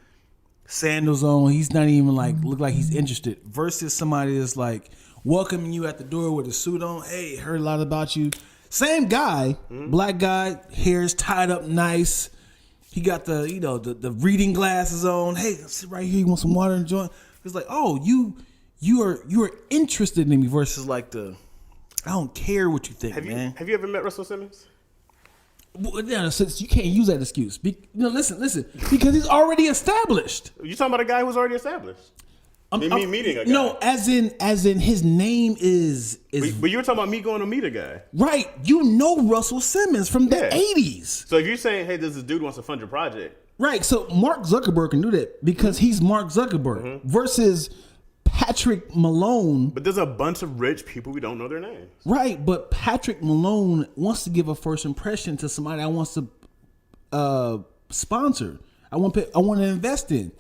sandals on. He's not even like look like he's interested. Versus somebody that's like welcoming you at the door with a suit on. Hey, heard a lot about you. Same guy, black guy, hair's tied up nice. He got the reading glasses on. Hey, sit right here. You want some water and joint? It's like, oh, you are interested in me versus like I don't care what you think, man. Have you ever met Russell Simmons? Well, yeah, since you can't use that excuse. Listen, because he's already established. You talking about a guy who's already established? Meeting a guy. No, as in his name is. But you were talking about me going to meet a guy, right? You know Russell Simmons from the 80s. So if you're saying, hey, this dude wants to fund your project, right? So Mark Zuckerberg can do that because he's Mark Zuckerberg versus Patrick Malone. But there's a bunch of rich people we don't know their names. Right, but Patrick Malone wants to give a first impression to somebody I wants to sponsor. I want to invest in.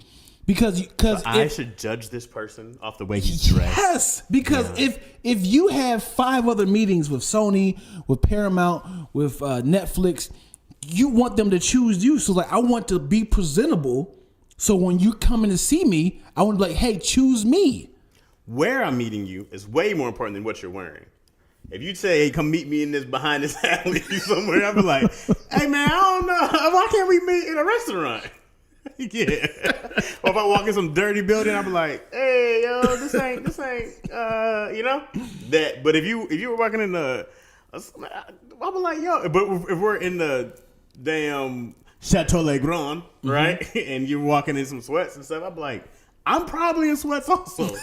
Because I should judge this person off the way he's dressed. Yes, because if you have 5 other meetings with Sony, with Paramount, with Netflix, you want them to choose you. So like, I want to be presentable. So when you come in to see me, I want to be like, hey, choose me. Where I'm meeting you is way more important than what you're wearing. If you say, hey, come meet me in this behind this alley somewhere, I'll be like, hey man, I don't know. Why can't we meet in a restaurant? Yeah. Or if I walk in some dirty building, I'll be like, hey, yo, this ain't, you know? That. But if you were walking in the, I'll be like, yo, but if we're in the damn Chateau Le Grand, right? And you're walking in some sweats and stuff, I'll be like, I'm probably in sweats also.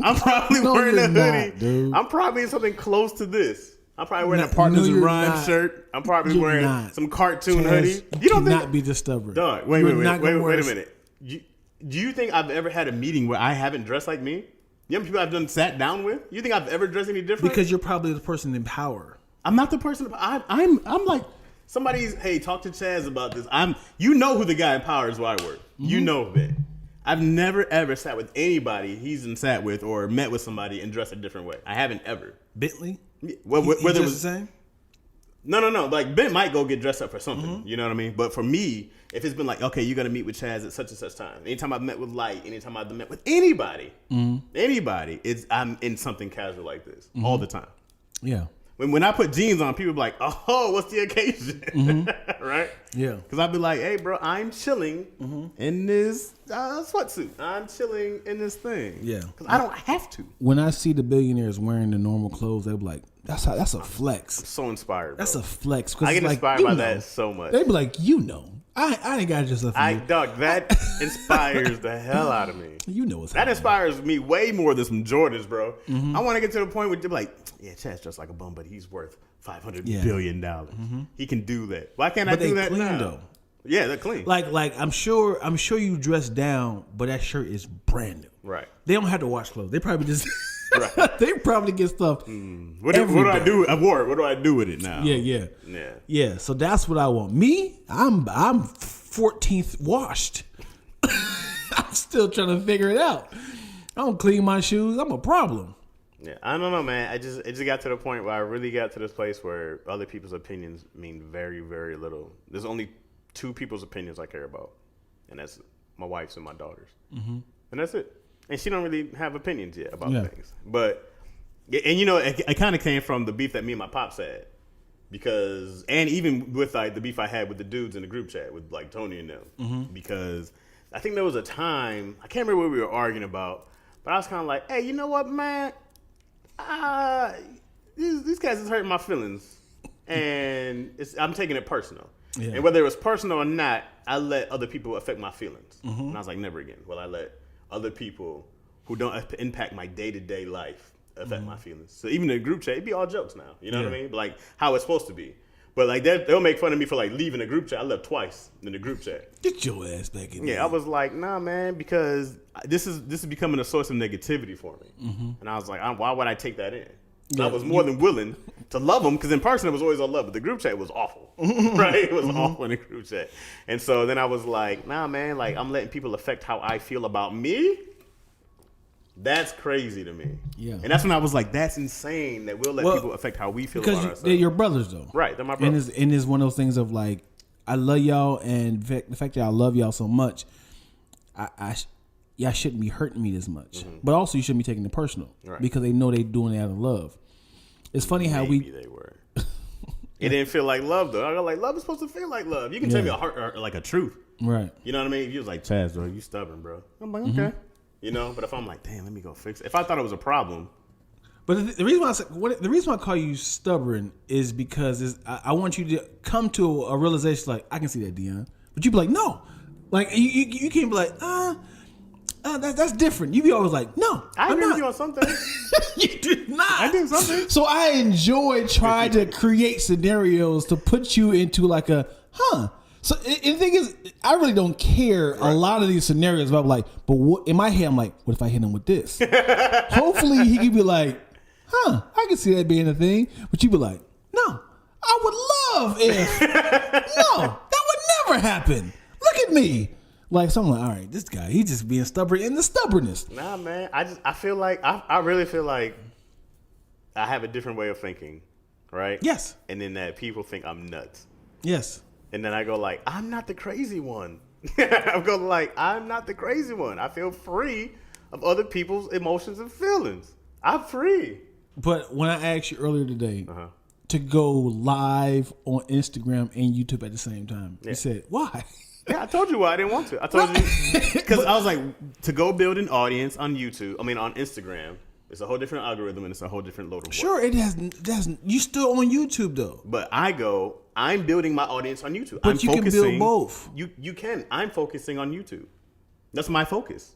I'm probably wearing a hoodie. I'm probably in something close to this. I'm probably wearing a Partners in Rhyme shirt. I'm probably wearing some cartoon hoodie. You don't cannot be this stubborn. Dog, wait a minute. Do you think I've ever had a meeting where I haven't dressed like me? You know people I've sat down with? You think I've ever dressed any different? Because you're probably the person in power. I'm not the person. I'm like somebody's. Hey, talk to Chaz about this. You know who the guy in power is where I work. You know that. I've never ever sat with anybody he's sat with or met with somebody and dressed a different way. I haven't ever. Bentley? Well, whether it was the same? No. Like Ben might go get dressed up for something. You know what I mean? But for me, if it's been like, okay, you're gonna meet with Chaz at such and such time. Anytime I've met with Light, anytime I've met with anybody, I'm in something casual like this all the time. Yeah. When I put jeans on, people be like, oh, what's the occasion? Right? Yeah. Because I'd be like, hey, bro, I'm chilling in this sweatsuit. I'm chilling in this thing. Yeah. Because I don't have to. When I see the billionaires wearing the normal clothes, they be like, that's a flex. I'm so inspired, bro. That's a flex. I get inspired by that so much. They be like, I ain't got to just for you. Dog, that inspires the hell out of me. You know what's that inspires me way more than some Jordans, bro. I want to get to the point where they're like, yeah, Chaz just like a bum, but he's worth $500 billion. He can do that. Why can't I do that clean, now? Though. Yeah, they're clean. Like I'm sure you dress down, but that shirt is brand new. Right. They don't have to wash clothes. They probably just they probably get stuff. What do I do? I wore it. What do I do with it now? Yeah. So that's what I want. Me, I'm 14th washed. I'm still trying to figure it out. I don't clean my shoes. I'm a problem. Yeah, I don't know, man. It just got to the point where I really got to this place where other people's opinions mean very, very little. There's only 2 people's opinions I care about, and that's my wife's and my daughter's, and that's it. And she don't really have opinions yet about things. But and you know, it kind of came from the beef that me and my pops had, and even with like the beef I had with the dudes in the group chat with like Tony and them, because I think there was a time I can't remember what we were arguing about, but I was kind of like, hey, you know what, man? These guys is hurting my feelings, and I'm taking it personal. Yeah. And whether it was personal or not, I let other people affect my feelings. And I was like, never again will I let other people who don't impact my day-to-day life affect my feelings. So even in a group chat, it'd be all jokes now. You know what I mean? Like how it's supposed to be. But like they'll make fun of me for like leaving a group chat. I left twice in the group chat. Get your ass back in there. Yeah, I was like, nah, man, because this is becoming a source of negativity for me. And I was like, why would I take that in? Yeah, I was more than willing to love them because in person it was always all love, but the group chat was awful, right? It was awful in the group chat. And so then I was like, nah, man, like I'm letting people affect how I feel about me. That's crazy to me. Yeah. And that's when I was like, that's insane that we'll let people affect how we feel about ourselves. They're your brothers, though. Right. They're my brothers. And it's one of those things of like, I love y'all, and the fact that I love y'all so much, y'all shouldn't be hurting me this much. But also, you shouldn't be taking it personal. Right. Because they know they're doing it out of love. It's funny how Maybe they were. It didn't feel like love, though. I go like, love is supposed to feel like love. You can tell me like a truth. Right. You know what I mean? If you was like, Chaz, bro, you stubborn, bro. I'm like, okay. You know, but if I'm like, damn, let me go fix it. If I thought it was a problem. But the reason why I call you stubborn is because I want you to come to a realization like, I can see that, Dion. But you be like, no. Like, you can't be like, that's different. You be always like, no, I agree with you on something. You do not. I do something. So I enjoy trying to create scenarios to put you into like a, So the thing is, I really don't care a lot of these scenarios about like, but what, in my head, I'm like, what if I hit him with this? Hopefully he could be like, I can see that being a thing. But you be like, no, I would love if, no, that would never happen. Look at me. Like, so I'm like, all right, this guy, he's just being stubborn in the stubbornness. Nah, man, I feel like, I really feel like I have a different way of thinking, right? Yes. And then that people think I'm nuts. Yes. And then I go like, I'm not the crazy one. I go like, I'm not the crazy one. I feel free of other people's emotions and feelings. I'm free. But when I asked you earlier today to go live on Instagram and YouTube at the same time, you said, why? Yeah, I told you why I didn't want to. I told you because I was like, to go build an audience on Instagram. It's a whole different algorithm and it's a whole different load of work. Sure, it has. You still on YouTube though. But I'm building my audience on YouTube. But you can build both. You can. I'm focusing on YouTube. That's my focus.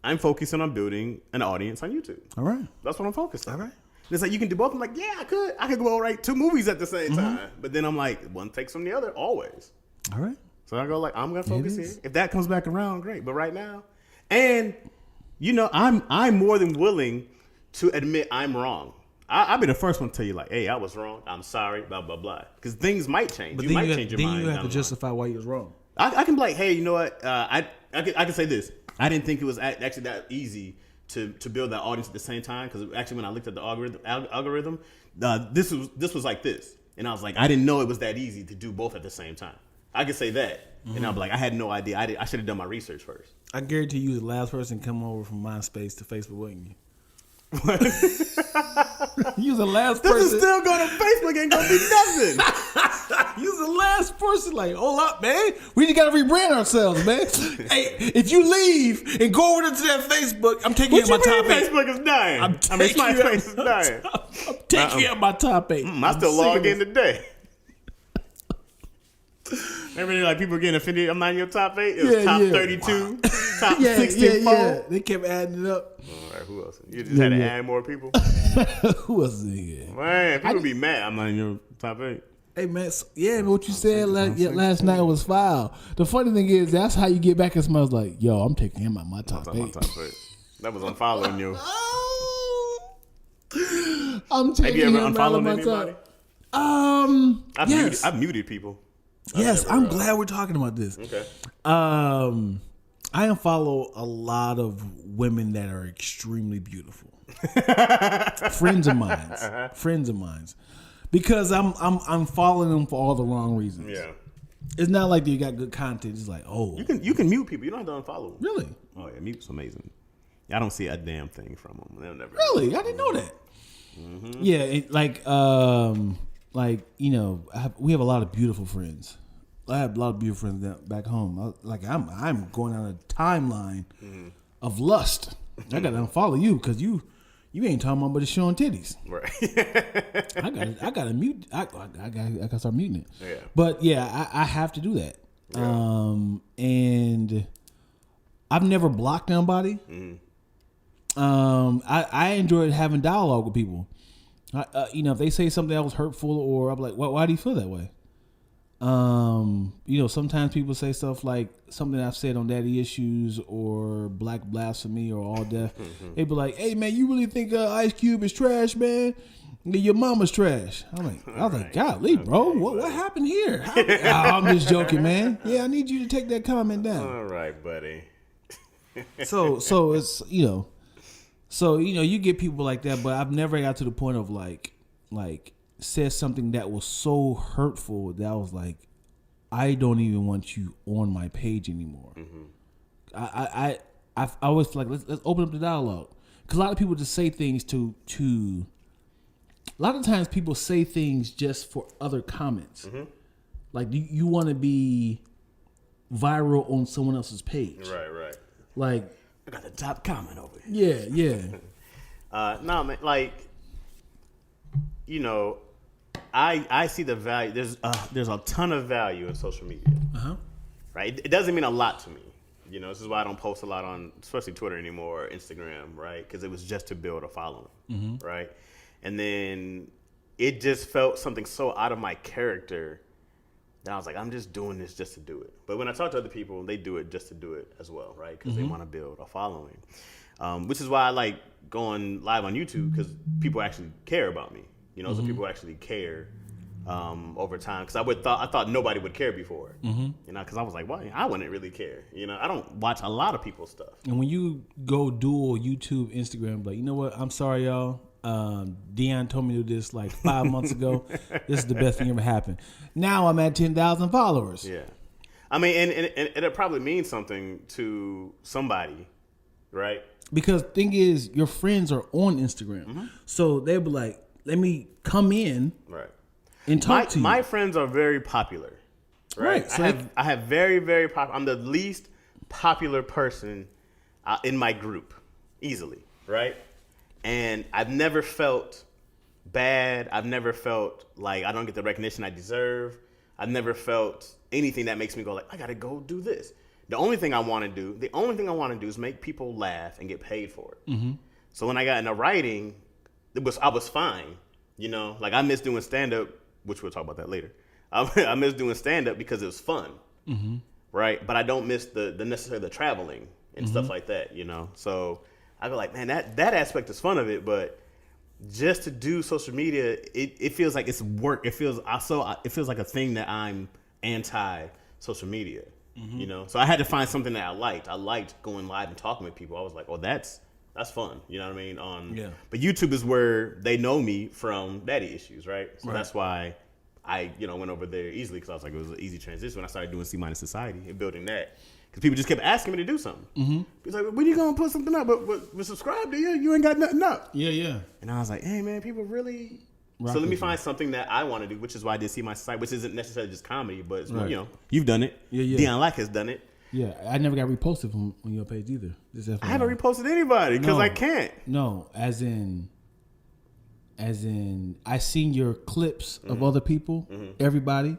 I'm focusing on building an audience on YouTube. All right. That's what I'm focused on. All right. And it's like you can do both. I'm like, yeah, I could. I could go write 2 movies at the same time. But then I'm like, one takes from the other always. All right. So I go like, I'm gonna focus here. If that comes back around, great. But right now, and I'm more than willing to admit I'm wrong. I'll be the first one to tell you like, hey, I was wrong. I'm sorry. Blah blah blah. Because things might change. But you might change your mind. Then you have to justify why you was wrong. I can be like, hey, you know what? I can say this. I didn't think it was actually that easy to build that audience at the same time. Because actually, when I looked at the algorithm, this was like this, and I was like, I didn't know it was that easy to do both at the same time. I could say that, and I'm like, I had no idea. I should have done my research first. I guarantee you, the last person to come over from MySpace to Facebook, wasn't you? You was the last person. This is still going to Facebook, ain't gonna be nothing. You was the last person. Like, hold up, man. We just gotta rebrand ourselves, man. Hey, if you leave and go over to that Facebook, I'm taking you out my top 8. Facebook is dying. MySpace is dying. I'm taking you out my top 8. I still log in today. Remember, like people getting offended. I'm not in your top 8. It was top 32, top 64. Yeah. They kept adding it up. All right, who else? You just had to add more people. Who else is in here? Man, people be mad. I'm not in your top 8. Hey man, but what you said last night was foul. The funny thing is, that's how you get back and smells like, yo, I'm taking him out my top 8. That was unfollowing you. I'm taking him out of my anybody? top. Yes. I've muted people. Yes, I'm glad we're talking about this. Okay. I unfollow a lot of women that are extremely beautiful. Friends of mine. Because I'm following them for all the wrong reasons. Yeah. It's not like they got good content. It's like, oh. You can mute people. You don't have to unfollow them. Really? Oh yeah, mute's amazing. I don't see a damn thing from them. They'll never. Really? I didn't know that. Mm-hmm. Yeah, we have a lot of beautiful friends. I have a lot of beautiful friends back home. I'm going on a timeline of lust. I gotta unfollow you because you You ain't talking about but it's showing titties. Right. I gotta mute. I gotta start muting it. Yeah. But yeah, I have to do that. Yeah. And I've never blocked somebody. I enjoyed having dialogue with people. If they say something that was hurtful, or I'm like, why do you feel that way? Sometimes people say stuff like something I've said on Daddy Issues or Black Blasphemy or All Death. They be like, "Hey man, you really think Ice Cube is trash, man? Your mama's trash." I was like, "Golly, bro, what happened here?" I'm just joking, man. Yeah, I need you to take that comment down. All right, buddy. So it's you get people like that, but I've never got to the point of like said something that was so hurtful that I was like, I don't even want you on my page anymore. I always like let's open up the dialogue, because a lot of people just say things to. A lot of times people say things just for other comments. Like you want to be viral on someone else's page, right. Like I got the top comment over here. Yeah. No, man, like, I see the value. There's a ton of value in social media. Right? It doesn't mean a lot to me. This is why I don't post a lot on, especially Twitter anymore, or Instagram, right? Because it was just to build a following, right? And then it just felt something so out of my character that I was like, I'm just doing this just to do it. But when I talk to other people, they do it just to do it as well, right? Because they want to build a following, which is why I like going live on YouTube, because people actually care about me. So people actually care over time. Because I thought nobody would care before. Because I was like, why? I wouldn't really care. I don't watch a lot of people's stuff. And when you go dual YouTube, Instagram, like, you know what? I'm sorry, y'all. Dion told me to do this like 5 months ago. This is the best thing ever happened. Now I'm at 10,000 followers. Yeah. I mean, and it probably means something to somebody, right? Because thing is, your friends are on Instagram. So they'll be like, let me come in and talk to you. My friends are very popular, right? So I have very, very popular. I'm the least popular person in my group, easily, right? And I've never felt bad. I've never felt like I don't get the recognition I deserve. I've never felt anything that makes me go like, I gotta go do this. The only thing I want to do is make people laugh and get paid for it. So when I got into writing, I was fine. Like I miss doing stand up, which we'll talk about that later. I miss doing stand up because it was fun, right? But I don't miss the necessarily the traveling and stuff like that. So I go like, man, that aspect is fun of it, but just to do social media, it feels like it's work. It feels like a thing that I'm anti social media. So I had to find something that I liked. I liked going live and talking with people. I was like, oh, that's fun. You know what I mean? But YouTube is where they know me from Daddy Issues, right? So that's why I went over there easily, because I was like, it was an easy transition when I started doing C- Society and building that. Because people just kept asking me to do something. He's like, when you going to put something up? But subscribe to you. You ain't got nothing up. Yeah. And I was like, hey, man, people really... So let me find something that I want to do, which is why I did C- Society, which isn't necessarily just comedy, but, you've done it. Yeah. Dion Lack has done it. Yeah, I never got reposted on your page either. I haven't reposted anybody because I can't. No, as in, I seen your clips of other people, everybody.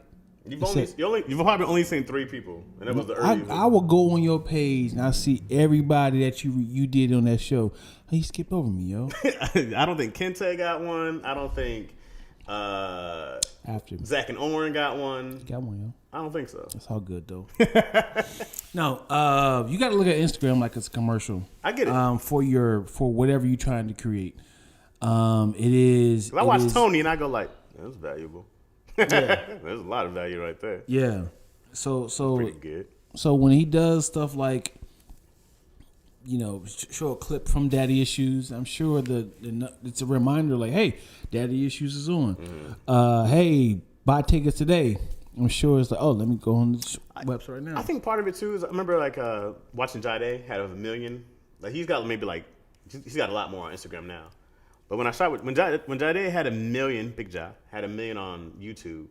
You've probably only seen 3 people, and that was the early. I will go on your page and I see everybody that you did on that show. He skipped over me, yo. I don't think Kente got one. I don't think after Zach and Oren got one. Got one, yo. I don't think so. That's all good though. No, you got to look at Instagram like it's a commercial. I get it. For whatever you're trying to create. It is. I watch Tony and I go like, that's valuable. Yeah. There's a lot of value right there. Yeah. So pretty good. So when he does stuff like, show a clip from Daddy Issues, I'm sure it's a reminder like, hey, Daddy Issues is on. Hey, buy tickets today. I'm sure it's like, oh, let me go on the website right now. I think part of it too is I remember like watching Jade had 1 million. Like he's got maybe like he's got a lot more on Instagram now. But when I started when Jade had 1 million, Big Ja had 1 million on YouTube.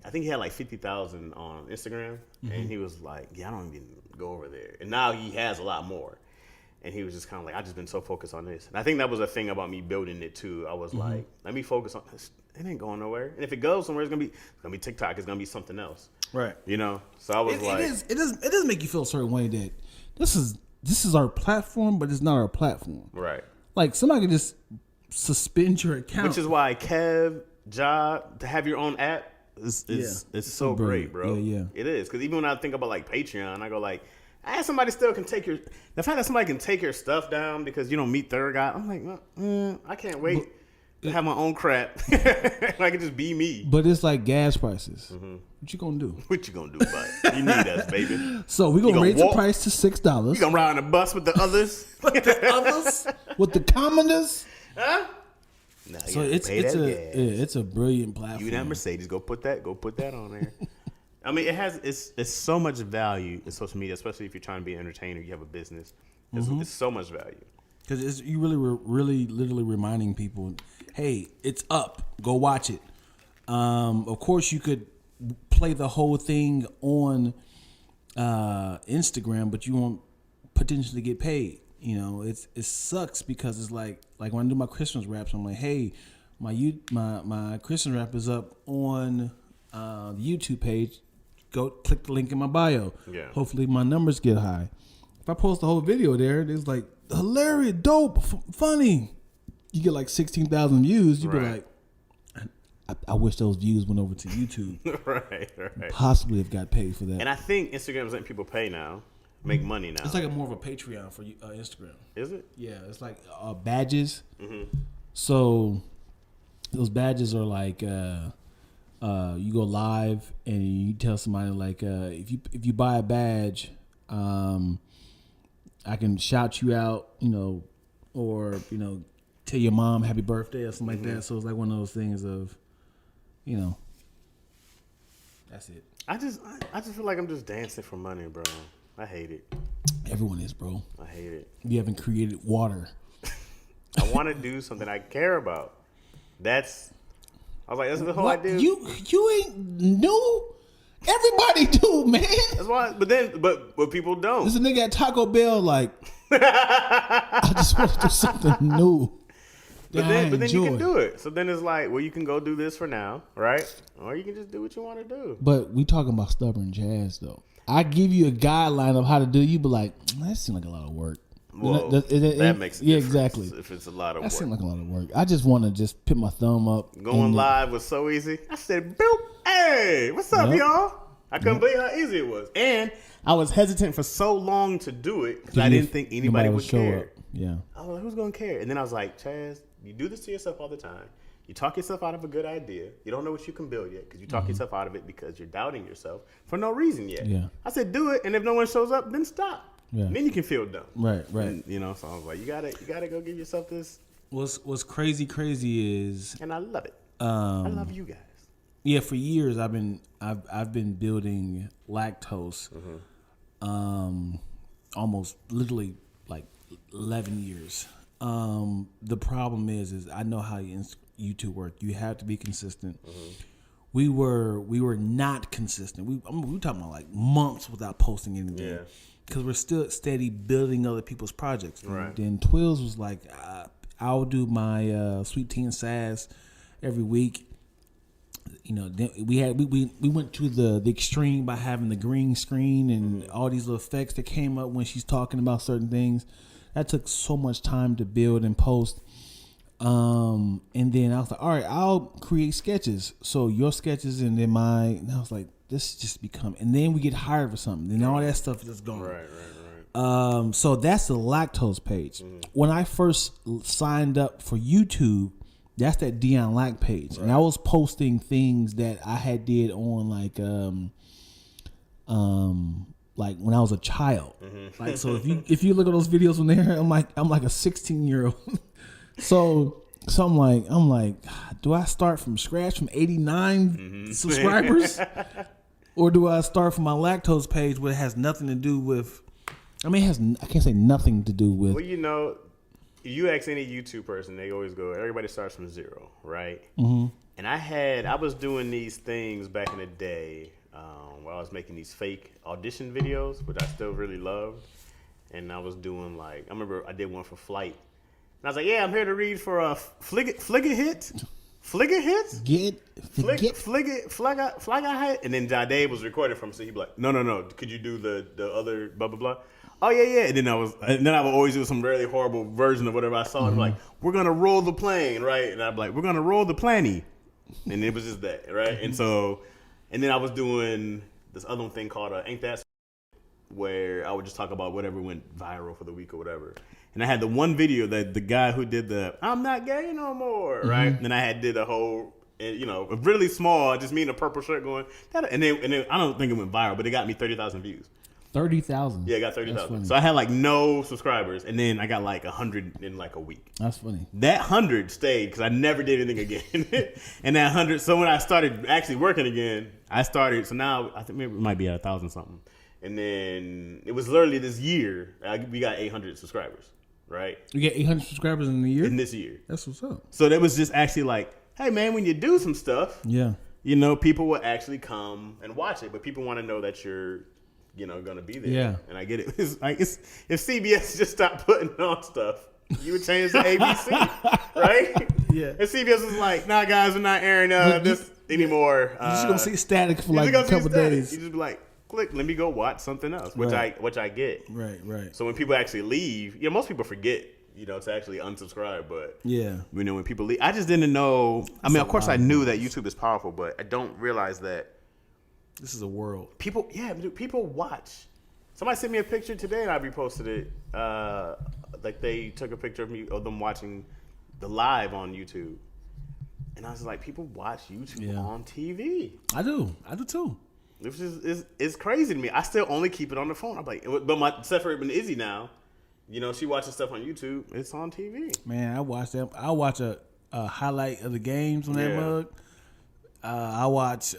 I think he had like 50,000 on Instagram, and he was like, "Yeah, I don't even go over there." And now he has a lot more. And he was just kind of like, I just been so focused on this. And I think that was a thing about me building it too. I was like, let me focus on this. It ain't going nowhere. And if it goes somewhere, it's gonna be TikTok. It's gonna be something else. Right. You know. So I was it does make you feel a certain way that this is our platform, but it's not our platform. Right. Like somebody can just suspend your account. Which is why Kev, Job, to have your own app is so great, bro. Yeah. It is. Because even when I think about like Patreon, I go like, somebody still can take the fact that somebody can take your stuff down because you don't meet third guy. I'm like, I can't wait to have my own crap. I can just be me. But it's like gas prices. What you gonna do? What you gonna do, bud? You need us, baby. So we're gonna raise the price to $6. You gonna ride on the bus with the others? With the commoners? Huh? No, so it's a brilliant platform. You that Mercedes, go put that on there. I mean, it's so much value in social media, especially if you're trying to be an entertainer, you have a business. It's so much value. Because you really literally reminding people, hey, it's up. Go watch it. Of course, you could play the whole thing on Instagram, but you won't potentially get paid. You know, it sucks because it's like when I do my Christmas raps, I'm like, hey, my Christmas rap is up on the YouTube page. Go click the link in my bio. Yeah. Hopefully my numbers get high. If I post the whole video there, it's like hilarious, dope, funny. You get like 16,000 views. You be like, I wish those views went over to YouTube. right. Possibly have got paid for that. And I think Instagram is letting people pay now, make money now. It's like more of a Patreon for Instagram. Is it? Yeah, it's like badges. So those badges are like you go live and you tell somebody like if you buy a badge, I can shout you out, or tell your mom happy birthday or something like that. So it's like one of those things of, that's it. I just feel like I'm just dancing for money, bro. I hate it. Everyone is, bro. I hate it. You haven't created water. I want to do something I care about. I was like, that's the whole idea. You ain't new. Everybody do, man. That's why. But people don't. There's a nigga at Taco Bell like, I just want to do something new. But then you can do it. So then it's like, well, you can go do this for now, right? Or you can just do what you want to do. But we talking about stubborn Chaz though. I give you a guideline of how to do. You be like, that seems like a lot of work. Well, that makes a difference. Yeah, exactly. If it's a lot of work. That seems like a lot of work. I just want to just put my thumb up. Going live was so easy. I said, boop, hey, what's up, y'all? I couldn't believe how easy it was. And I was hesitant for so long to do it because I didn't think anybody would care. Up. Yeah. I was like, who's going to care? And then I was like, Chaz, you do this to yourself all the time. You talk yourself out of a good idea. You don't know what you can build yet because you talk yourself out of it because you're doubting yourself for no reason yet. Yeah. I said, do it. And if no one shows up, then stop. Yeah. And then you can feel dumb. Right. And, so I was like, you gotta go give yourself this. What's crazy is, and I love it. I love you guys. Yeah, for years I've been building lactose. Almost literally like 11 years. The problem is I know how YouTube work. You have to be consistent. We were not consistent. We talking about like months without posting anything. Yeah. Because we're still steady building other people's projects. Right. Then Twills was like, I'll do my Sweet Tea and Sass every week. Then we went to the extreme by having the green screen and all these little effects that came up when she's talking about certain things. That took so much time to build and post. And then I was like, all right, I'll create sketches. So your sketches and then mine. And I was like, this just become, and then we get hired for something. Then all that stuff is gone. Right. So that's the lactose page. When I first signed up for YouTube, that's that Dion Lack page. Right. And I was posting things that I had did on like when I was a child. Like, so if you look at those videos from there, I'm like a 16-year-old. So I'm like, do I start from scratch from 89 subscribers? Or do I start from my lactose page where it has nothing to do with, I can't say nothing to do with. Well, if you ask any YouTube person, they always go, everybody starts from zero, right? And I was doing these things back in the day where I was making these fake audition videos, which I still really loved. and I was doing like I remember I did one for Flight, and I was like, yeah, I'm here to read for Fligga hit. Flagga hit, and then Jade was recording from, so he'd be like, no, could you do the other blah blah blah? Oh yeah, and then I would always do some really horrible version of whatever I saw. And like, we're gonna roll the plane, right? And I'd be like, we're gonna roll the planny, and it was just that, right? And so, and then I was doing this other thing called Ain't That, where I would just talk about whatever went viral for the week or whatever. And I had the one video that the guy who did the "I'm not gay no more," right? And I did a whole, really small, just me in a purple shirt going, and then I don't think it went viral, but it got me 30,000 views. 30,000. Yeah, I got 30,000. So I had like no subscribers, and then I got like 100 in like a week. That's funny. That 100 stayed because I never did anything again. And that 100. So when I started actually working again, so now I think maybe it might be at 1,000 something. And then it was literally this year we got 800 subscribers. Right? You get 800 subscribers in a year? In this year. That's what's up. So that was just actually like, hey, man, when you do some stuff, people will actually come and watch it. But people want to know that you're, going to be there. Yeah. And I get it. It's like, if CBS just stopped putting on stuff, you would change to ABC, right? Yeah. And CBS was like, nah, guys, we're not airing this anymore. You're just going to see static for like a couple days. You just be like, click, let me go watch something else, which I get. Right. So when people actually leave, most people forget, to actually unsubscribe. But when people leave, I just didn't know. I mean, of course, I knew that YouTube is powerful, but I don't realize that this is a world. People watch. Somebody sent me a picture today, and I reposted it. Like they took a picture of them watching the live on YouTube, and I was like, people watch YouTube on TV. I do too. Which is crazy to me. I still only keep it on the phone. I'm like, but except for Izzy now, she watches stuff on YouTube. It's on TV. Man, I watch them. I watch a highlight of the games on that mug. I watch.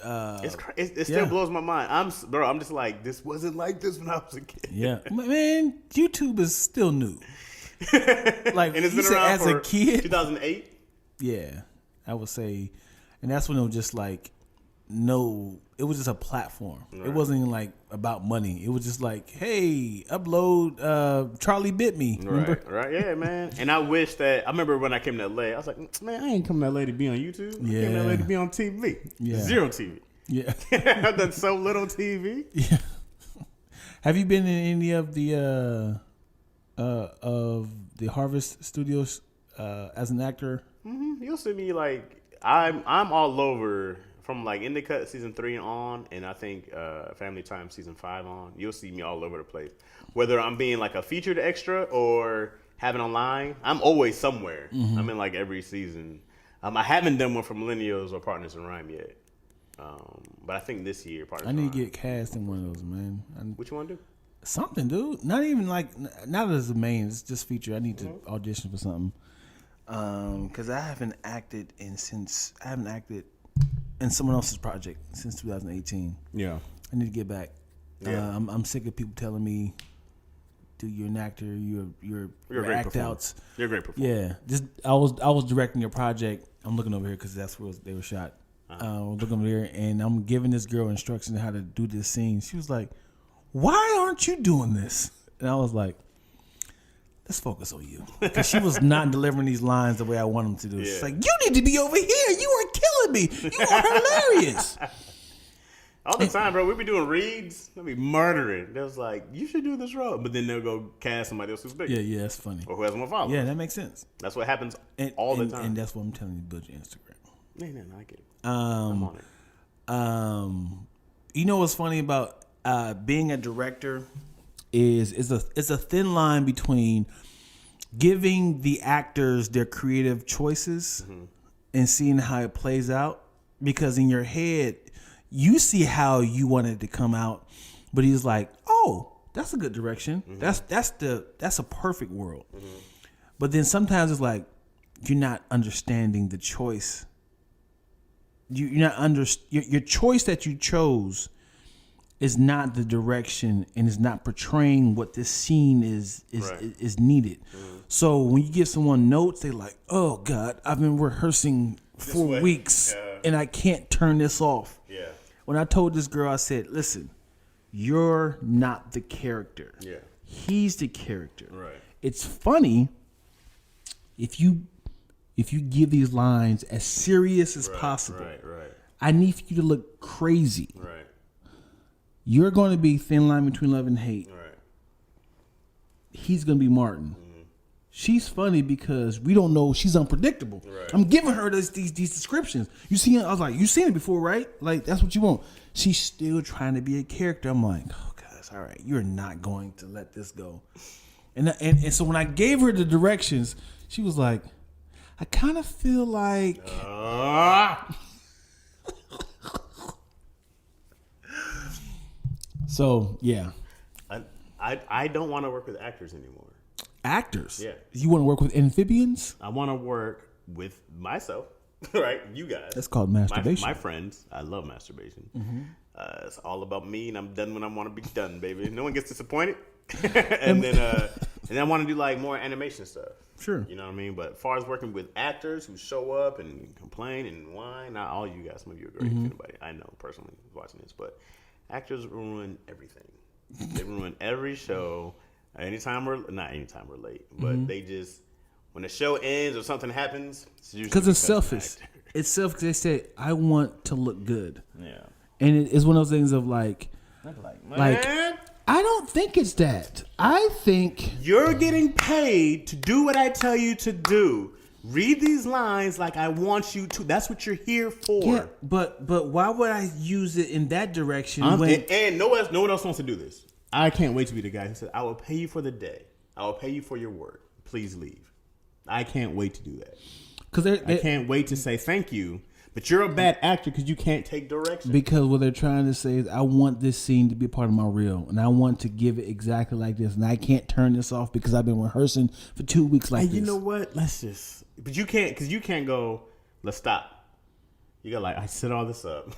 It still blows my mind. I'm just like, this wasn't like this when I was a kid. Yeah, man, YouTube is still new. Like, and it's been around as a kid. 2008. Yeah, I would say, and that's when it was just like. No, it was just a platform. Right. It wasn't even like about money. It was just like, hey, upload Charlie Bit Me. Remember? Right, yeah, man. And I wish that I remember when I came to LA, I was like, man, I ain't coming to LA to be on YouTube. I came to LA to be on TV. Yeah. Zero TV. Yeah. I've done so little TV. Yeah. Have you been in any of the Harvest Studios as an actor? Mm-hmm. You'll see me like I'm all over. From like Indica season 3 on, and I think Family Time season 5 on, you'll see me all over the place. Whether I'm being like a featured extra or having online, I'm always somewhere. Mm-hmm. I'm in like every season. I haven't done one for Millennials or Partners in Rhyme yet, but I think this year Partners. I need to get cast in one of those, man. What you want to do? Something, dude. Not even like not as the main. It's just feature. I need to audition for something. Because I haven't acted in someone else's project since 2018. Yeah, I need to get back. Yeah. I'm sick of people telling me, "Dude, you're an actor. You're a great act outs. You're a great performer." Yeah, just I was directing your project. I'm looking over here because that's where they were shot. Looking over here, and I'm giving this girl instructions on how to do this scene. She was like, "Why aren't you doing this?" And I was like, let's focus on you. Because she was not delivering these lines the way I want them to do. Yeah. She's like, you need to be over here. You are killing me. You are hilarious. All the time, bro. We be doing reads. They'll be murdering. They was like, you should do this role. But then they'll go cast somebody else who's bigger. Yeah, that's funny. Or who has more followers. Yeah, that makes sense. That's what happens all the time. And that's what I'm telling you, build your Instagram. Yeah, I get it. I'm on it. You know what's funny about being a director is it's a thin line between giving the actors their creative choices and seeing how it plays out, because in your head you see how you want it to come out, but he's like, oh, that's a good direction. That's a perfect world. But then sometimes it's like you're not understanding the choice. You're not your choice that you chose is not the direction and is not portraying what this scene is needed. So when you give someone notes, they like, oh God, I've been rehearsing for weeks and I can't turn this off. Yeah. When I told this girl, I said, listen, you're not the character. Yeah. He's the character. Right. It's funny if you give these lines as serious as possible. Right. I need for you to look crazy. Right. You're going to be thin line between love and hate. Right. He's going to be Martin. Mm-hmm. She's funny because we don't know. She's unpredictable. Right. I'm giving her these descriptions. You see, I was like, you've seen it before, right? Like, that's what you want. She's still trying to be a character. I'm like, oh, guys, all right, you're not going to let this go. And so when I gave her the directions, she was like, I kind of feel like... So, yeah. I don't want to work with actors anymore. Actors? Yeah. You want to work with amphibians? I want to work with myself, right? You guys. That's called masturbation. My friends. I love masturbation. Mm-hmm. It's all about me, and I'm done when I want to be done, baby. No one gets disappointed. and then I want to do like more animation stuff. Sure. You know what I mean? But as far as working with actors who show up and complain and whine, not all you guys, some of you are great. Mm-hmm. If anybody I know personally watching this, but actors ruin everything. They ruin every show. Not anytime we're late, but they just, when the show ends or something happens, because it's selfish. It's selfish. They say, I want to look good. Yeah. And it's one of those things of like I don't think it's that. I think you're getting paid to do what I tell you to do. Read these lines like I want you to. That's what you're here for. Yeah, but why would I use it in that direction? And no one else wants to do this. I can't wait to be the guy who says, I will pay you for the day. I will pay you for your work. Please leave. I can't wait to do that. I can't wait to say thank you. But you're a bad actor because you can't take direction. Because what they're trying to say is, I want this scene to be a part of my reel, and I want to give it exactly like this, and I can't turn this off because I've been rehearsing for 2 weeks like this. You know what? But you can't, because you can't go, let's stop. You got I set all this up.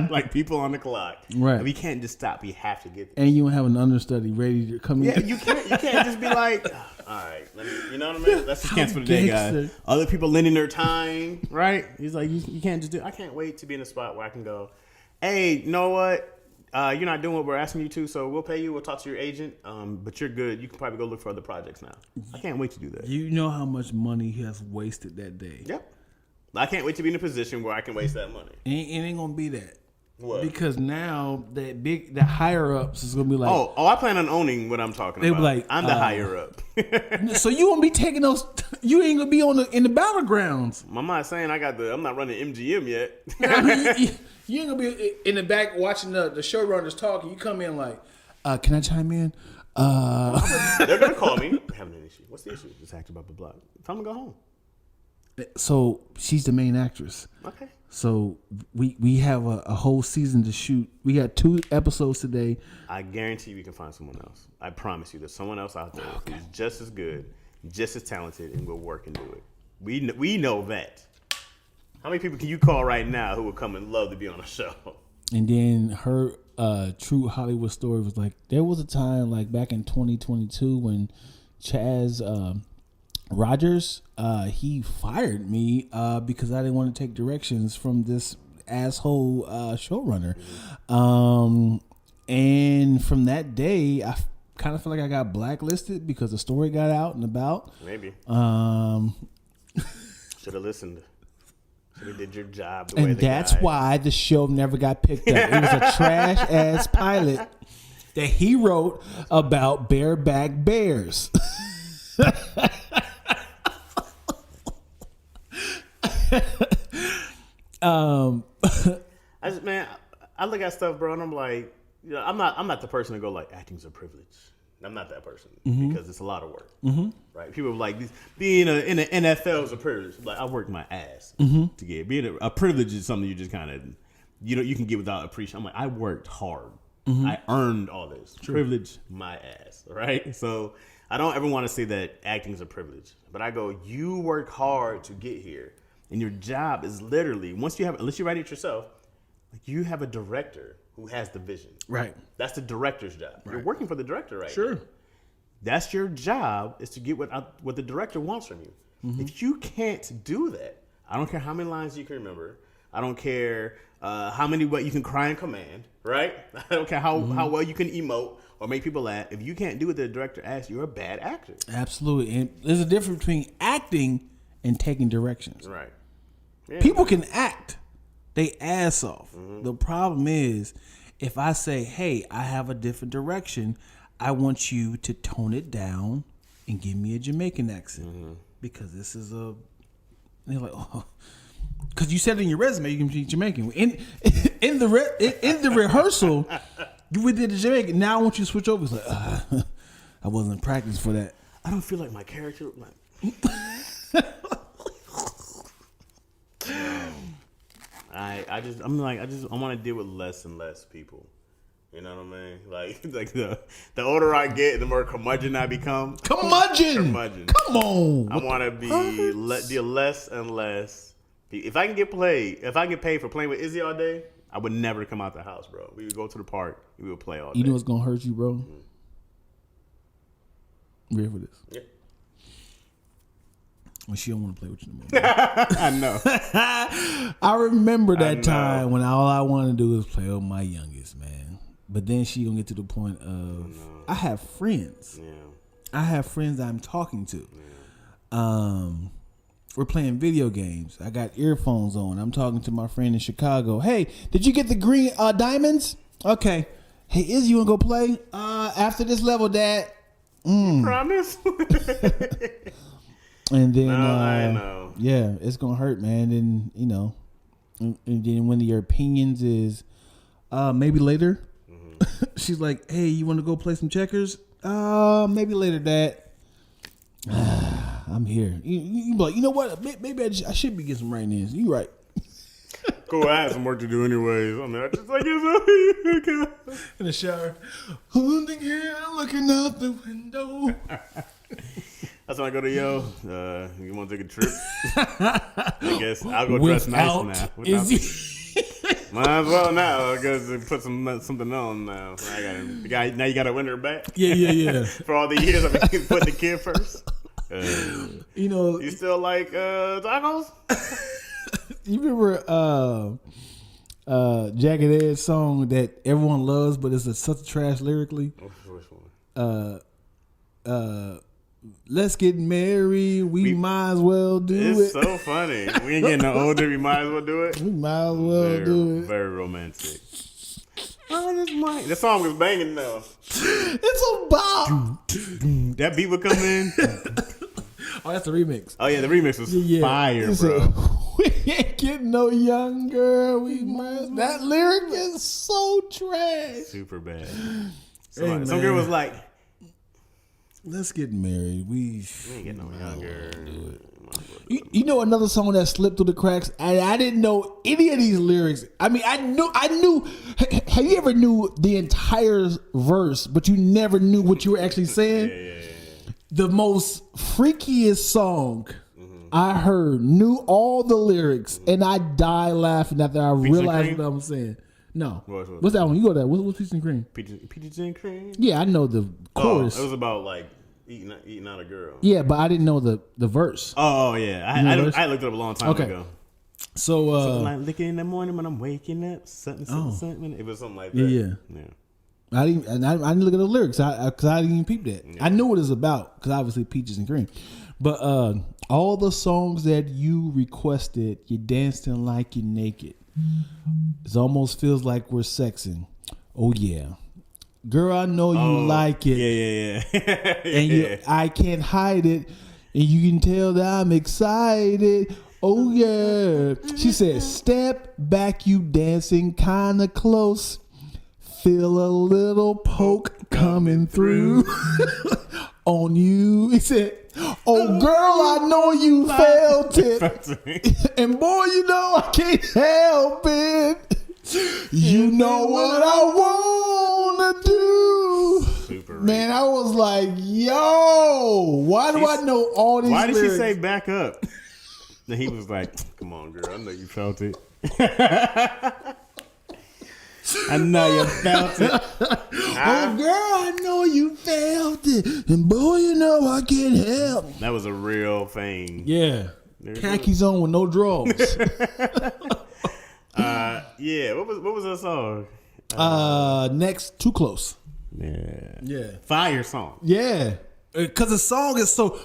Like people on the clock. Right. And we can't just stop. We have to get there. And you don't have an understudy ready to come in. Yeah, you can't just be like, all right, you know what I mean? Let's just cancel for the day, guys. Other people lending their time, right? He's like, you can't just do it. I can't wait to be in a spot where I can go, hey, you know what? You're not doing what we're asking you to, so we'll pay you. We'll talk to your agent, but you're good. You can probably go look for other projects now. I can't wait to do that. You know how much money he has wasted that day. Yep. I can't wait to be in a position where I can waste that money. It ain't gonna be that. What? Because now the higher ups is gonna be like, oh, I plan on owning what I'm talking about. Be like, I'm the higher up. So you won't be taking those. You ain't gonna be in the battlegrounds. I'm not saying I'm not running MGM yet. You ain't gonna be in the back watching the showrunners talking. You come in like, can I chime in? They're gonna call me. Having an issue. What's the issue? This actor about the block. Tell them to go home. So she's the main actress. Okay. So we have a whole season to shoot. We got 2 episodes today. I guarantee we can find someone else. I promise you, there's someone else out there who's just as good, just as talented, and will work and do it. We know that. How many people can you call right now who would come and love to be on a show? And then her true Hollywood story was like, there was a time like back in 2022 when Chaz Rogers, he fired me because I didn't want to take directions from this asshole showrunner. And from that day, I kind of feel like I got blacklisted because the story got out and about. Maybe. Should have listened. Should have did your job the way they got. And that's why the show never got picked up. It was a trash ass pilot that he wrote about bareback bears. I look at stuff, bro, and I'm like, I'm not the person to go like, acting's a privilege. I'm not that person because it's a lot of work, right? People are like, being in the NFL is a privilege. Like, I worked my ass to get. Being a privilege is something you just kind of, you can get without appreciation. I'm like, I worked hard. I earned all this. True. Privilege my ass, right? So I don't ever want to say that acting is a privilege, but I go, you work hard to get here. And your job is literally, unless you write it yourself, like you have a director who has the vision. Right. That's the director's job. Right. You're working for the director right now. That's your job, is to get what the director wants from you. If you can't do that, I don't care how many lines you can remember, I don't care how many what you can cry and command, right? I don't care how well you can emote or make people laugh. If you can't do what the director asks, you're a bad actor. Absolutely. And there's a difference between acting and taking directions. Right. Yeah, people can act they ass off. The problem is if I say, hey, I have a different direction, I want you to tone it down and give me a Jamaican accent because this is a. They're like, oh, because you said in your resume you can be Jamaican. In the rehearsal, you did the Jamaican. Now I want you to switch over. It's like, I wasn't practiced for that. I don't feel like my character. I want to deal with less and less people. You know what I mean? Like the older I get, the more curmudgeon I become. Curmudgeon. Come on. I want to deal less and less. If I can get paid for playing with Izzy all day, I would never come out the house, bro. We would go to the park. We would play all day. You know what's gonna hurt you, bro? Ready for this? Yeah. Well, she don't want to play with you no more. I know. I remember that time when all I wanted to do was play with my youngest, man. But then she gonna get to the point of I have friends. Yeah. I have friends I'm talking to. Yeah. We're playing video games. I got earphones on. I'm talking to my friend in Chicago. Hey, did you get the green diamonds? Okay. Hey, Izzy, you wanna go play? After this level, Dad. Promise. And then, I know. Yeah, it's gonna hurt, man. And and then when your opinions is, maybe later. She's like, "Hey, you want to go play some checkers? Maybe later, Dad." I'm here. You be like, you know what? Maybe I should be getting some rain in. You right? Cool. I had some work to do anyways. I mean, I just like it's in the shower, holding here, looking out the window. That's when I go to you want to take a trip? I guess I'll go dress nice now. Might as well now because put something on now. Now you got to win her back. Yeah. For all the years I've been putting the kid first. You still like tacos? You remember Jagged Edge song that everyone loves, but it's such a trash lyrically? Which one? Let's get married. We might as well do it. It's so funny. We ain't getting no older. We might as well do it. We might as well do it. Very romantic. This song was banging though. It's a bop. That beat would come in. Oh, that's the remix. Oh yeah, the remix was fire, bro. We ain't getting no younger. We might. That lyric is so trash. Super bad. Some girl was like, let's get married. We ain't getting no younger. You know another song that slipped through the cracks? I didn't know any of these lyrics. I mean, I knew. Have you ever knew the entire verse, but you never knew what you were actually saying? Yeah. The most freakiest song I heard, knew all the lyrics, and I died laughing after I realized what I was saying. No. What's that one? You go there. What's Peaches and Cream? Peaches and Cream? Yeah, I know the chorus. It was about like eating out a girl. Yeah, but I didn't know the verse. Oh, yeah. I looked it up a long time ago. So, something like licking in the morning when I'm waking up. Something. It was something like that. Yeah. I didn't look at the lyrics because I didn't even peep that. Yeah. I knew what it's about because obviously Peaches and Cream. But all the songs that you requested, you dancing like you're naked. It almost feels like we're sexing. Oh yeah, girl, I know you like it. Yeah. And I can't hide it, and you can tell that I'm excited. Oh yeah, she said, "Step back, you dancing kinda close. Feel a little poke coming through on you." He said, "Oh, girl, I know you felt it. And boy, you know I can't help it. You know what I want to do." Super Man, I was like, yo, why do I know all these lyrics? Why did she say back up? And he was like, "Come on, girl, I know you felt it." I know you felt it. Oh, girl, I know you felt it. And boy, you know I can't help. That was a real thing. Yeah. Khakis on with no drawers. Yeah. What was that song? Next, Too Close. Yeah. Fire song. Yeah. Cause the song is so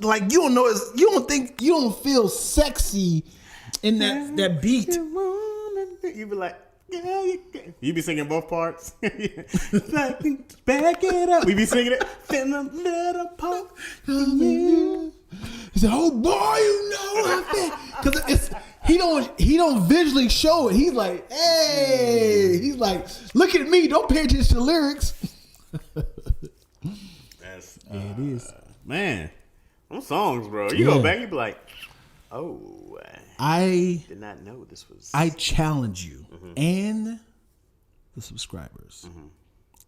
like you don't know you don't feel sexy in that beat. You be like, yeah, you be singing both parts. Like, back it up. We be singing it. Then a little part of you. He said, "Oh boy, you know how that." Cause it's he don't visually show it. He's like, hey, he's like, look at me. Don't pay attention to the lyrics. That's it is. Man, them songs, bro. You go back, you be like, oh, I did not know this was. I challenge you and the subscribers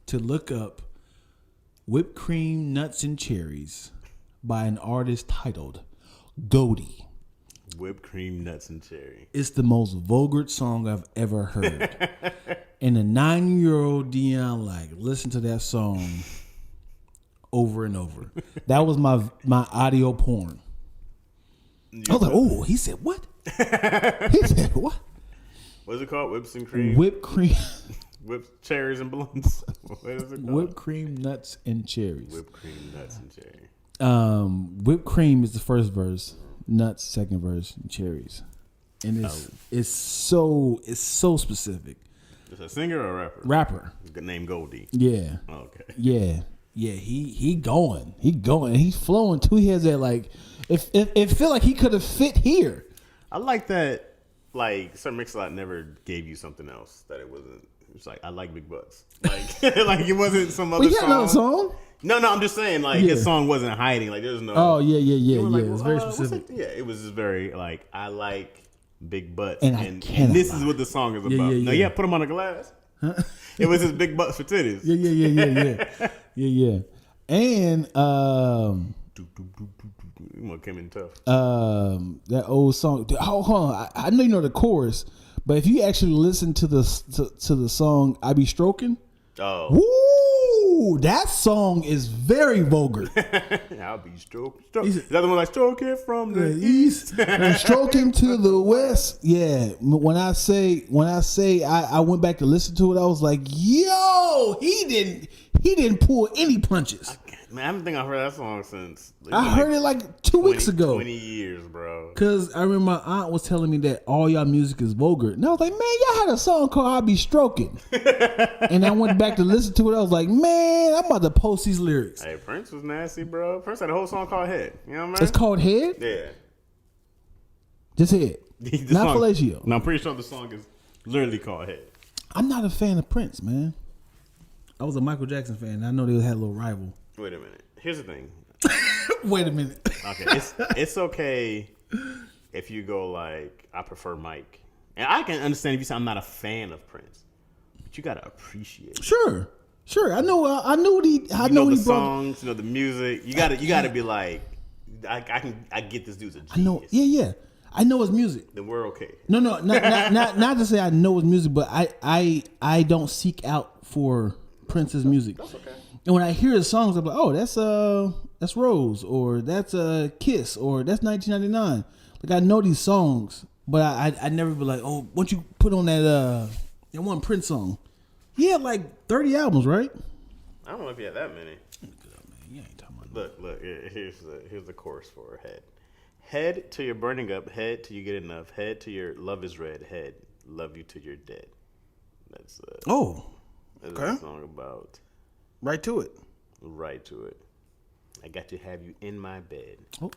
to look up Whipped Cream, Nuts, and Cherries by an artist titled Goldie. Whipped Cream, Nuts, and Cherry. It's the most vulgar song I've ever heard. And a 9-year-old Dion listen to that song over and over. That was my audio porn. I was like, oh, he said what? He said what? What's it called? Whips and cream? Whipped cream. Whipped cherries and blunts. What is it called? Whipped cream, nuts, and cherries. Whipped cream, nuts, and cherry. Whipped cream is the first verse, nuts second verse, and cherries. And it's so specific. It's a singer or a rapper? Rapper. Named Goldie. Yeah. Okay. Yeah. Yeah, he going. He's flowing too. He has that it feel like he could have fit here. I like that. Like, Sir Mix-a-Lot never gave you something else that it wasn't. It's like, I like big butts. Like, like it wasn't some other song. Another song. No, I'm just saying, like, his song wasn't hiding. Like, there's no. Oh yeah. Like, It's very specific. It was just very like, I like big butts, and this is what the song is about. No, put them on a glass. It was his big butts for titties. Yeah. And came in tough. That old song. Hold on. I know you know the chorus, but if you actually listen to the song, "I Be Stroking," woo, that song is very vulgar. I'll be stroking. Is that the one like stroking from the east and stroking to the west? Yeah. When I say I went back to listen to it, I was like, yo, he didn't pull any punches. Man, I haven't think I've heard that song since. I heard it like 2 weeks ago. 20 years, bro. Because I remember my aunt was telling me that all y'all music is vulgar. And I was like, man, y'all had a song called "I Be Stroking." And I went back to listen to it. I was like, man, I'm about to post these lyrics. Hey, Prince was nasty, bro. Prince had a whole song called Head. You know what I mean? It's called Head? Yeah. Just Head. Not fellatio. No, I'm pretty sure the song is literally called Head. I'm not a fan of Prince, man. I was a Michael Jackson fan. And I know they had a little rival. Wait a minute. Here's the thing. Wait a minute. Okay, it's okay if you go like, I prefer Mike, and I can understand if you say I'm not a fan of Prince, but you gotta appreciate it. Sure. I know what he. I know what the he songs, you know the music. You gotta be like, I get this dude's a genius. I know. Yeah. I know his music. Then we're okay. No, not to say I know his music, but I don't seek out for Prince's music. That's okay. And when I hear his songs, I'm like, oh, that's Rose, or that's Kiss, or that's 1999. Like, I know these songs, but I never be like, oh, once you put on that one Prince song, he had like 30 albums, right? I don't know if he had that many. You ain't talking about Look. Here's the chorus for Head. Head till you're burning up. Head till you get enough. Head till your love is red. Head, love you till you're dead. That's okay. A song about. Right to it. I got to have you in my bed. Oh.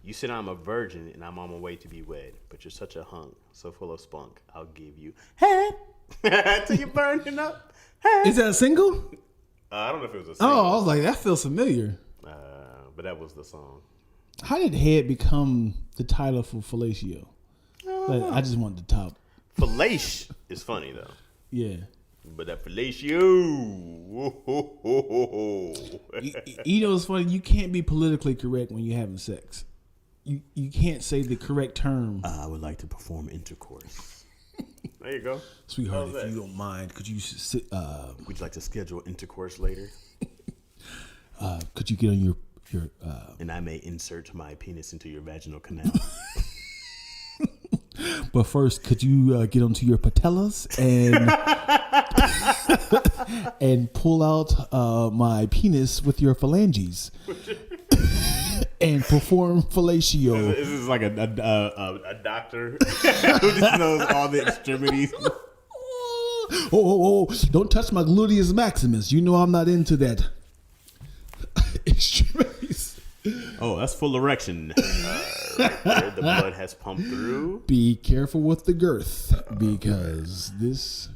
You said I'm a virgin and I'm on my way to be wed, but you're such a hunk, so full of spunk. I'll give you head till you're burning up. Head. Is that a single? I don't know if it was a single. Oh, I was like, that feels familiar. But that was the song. How did Head become the title for Fellatio? I just want the top. Fellatio is funny though. Yeah. But that fellatio, you know, it's funny. You can't be politically correct when you're having sex. You can't say the correct term. I would like to perform intercourse. There you go, sweetheart. If you don't mind, could you sit? Would you like to schedule intercourse later? Could you get on your? And I may insert my penis into your vaginal canal. But first, could you get onto your patellas and pull out my penis with your phalanges and perform fellatio? This is like a doctor who just knows all the extremities. Oh, don't touch my gluteus maximus. You know I'm not into that. Extremities. Oh, that's full erection. Right there, the blood has pumped through. Be careful with the girth because this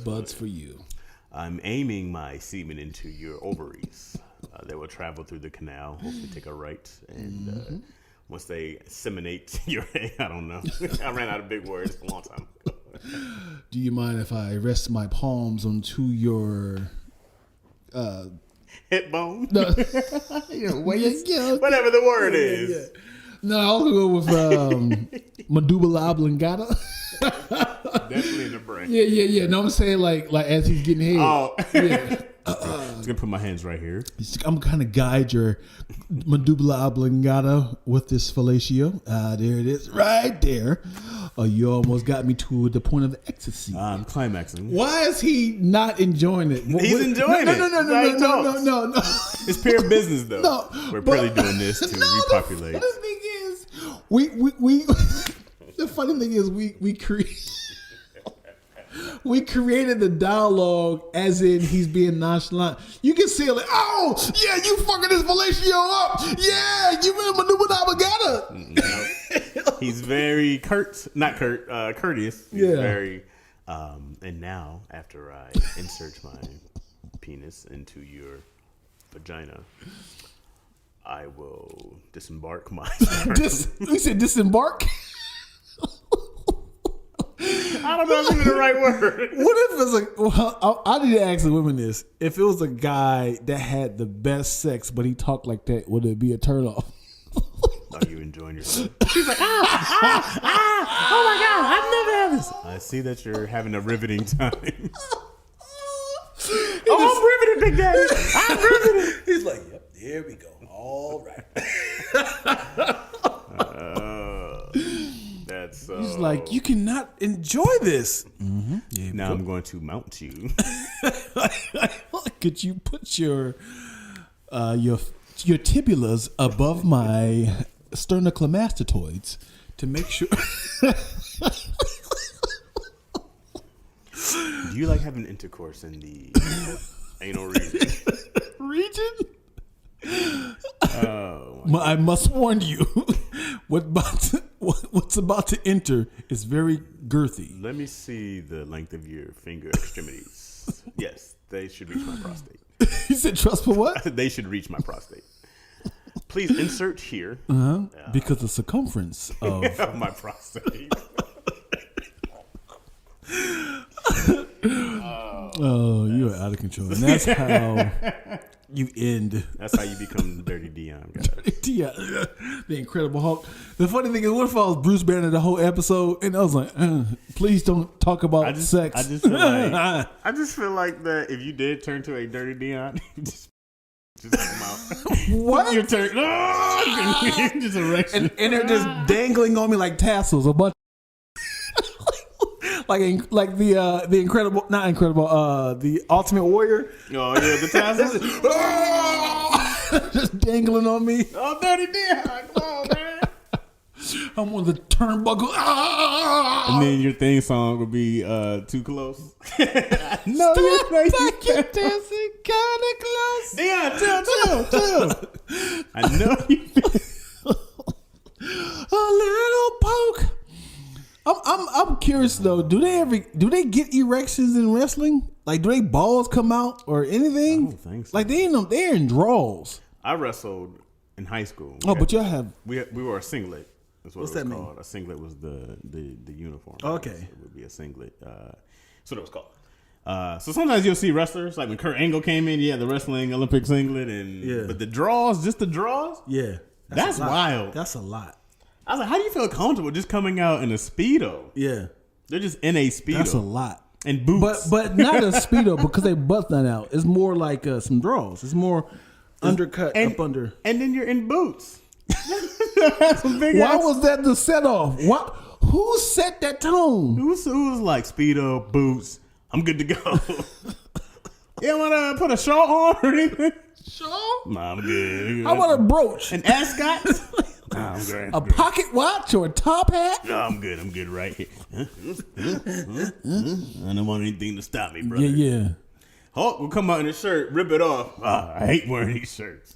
bud's for you. I'm aiming my semen into your ovaries. They will travel through the canal, hopefully take a right, and once they seminate your egg, I don't know. I ran out of big words a long time ago. Do you mind if I rest my palms onto your hip bone? No. Whatever the word is. Yeah. No, I'll go with medulla oblongata. Definitely in the brain. Yeah. No, I'm saying like as he's getting head. Oh. Yeah. I'm gonna put my hands right here. I'm gonna guide your medulla oblongata with this fellatio. There it is, right there. Oh, you almost got me to the point of ecstasy. I'm climaxing. Why is he not enjoying it? He's enjoying it. No. It's pure business, though. No, we're purely doing this to repopulate. The thing is, we the funny thing is we created the dialogue as in he's being nonchalant. You can see like, oh yeah, you fucking this fellatio up. Yeah, you in medulla oblongata. No. He's very courteous. He's very, and now after I insert my penis into your vagina, I will disembark my. We said disembark. I don't know if it's the right word. What if it's like? Well, I need to ask the women this: if it was a guy that had the best sex, but he talked like that, would it be a turn off? Are you enjoying yourself? She's like, oh my God, I've never had this. I see that you're having a riveting time. I'm riveted, Big Daddy. I'm riveted. He's like, yep, there we go. All right. That's He's like, you cannot enjoy this. Mm-hmm. Yeah, now I'm going to mount you. Could you put your tibulas above my sternocleidomastoids to make sure? Do you like having intercourse in the anal region? Oh, I must warn you, what's about to enter is very girthy. Let me see the length of your finger extremities. Yes, they should reach my prostate. You said trust for what? They should reach my prostate. Please insert here. Because the circumference of my prostate. Oh, you are out of control. And that's how you end. That's how you become Dirty Dion, guys. The Incredible Hulk. The funny thing is, what if I was Bruce Banner the whole episode and I was like, please don't talk about sex. I just feel like that if you did turn to a Dirty Dion, just come out. What? Your turn. Just erection. And they're just dangling on me like tassels. A bunch. Like the incredible, not incredible, the Ultimate Warrior. Oh yeah, the tassels. Just dangling on me. Oh, Dirty Dion, come on, man. I'm on the turnbuckle. And then your theme song would be Too Close. No, you're dancing kind of close. Dion, chill. I know you feel a little poke. I'm curious though. Do they get erections in wrestling? Like, do they balls come out or anything? I don't think so. Like they're in draws. I wrestled in high school. But y'all have we were a singlet. That's what What's it was that called. mean? A singlet was the uniform. Okay. So it would be a singlet. That's what it was called. So sometimes you'll see wrestlers like when Kurt Angle came in. Yeah, the wrestling Olympic singlet but the draws, just the draws. Yeah, that's wild. That's a lot. I was like, how do you feel comfortable just coming out in a Speedo? Yeah. They're just in a Speedo. That's a lot. And boots. But not a Speedo because they butt not out. It's more like some draws. It's more undercut up under. And then you're in boots. Why was that the set off? What? Who set that tone? Who's like Speedo, boots? I'm good to go. You want to put a shawl on or anything? Shawl? Nah, I'm good. How about a brooch? An ascot? Nah, I'm good. A pocket watch or a top hat? No, I'm good. I'm good right here. I don't want anything to stop me, brother. Yeah. Hulk will come out in his shirt, rip it off. I hate wearing these shirts.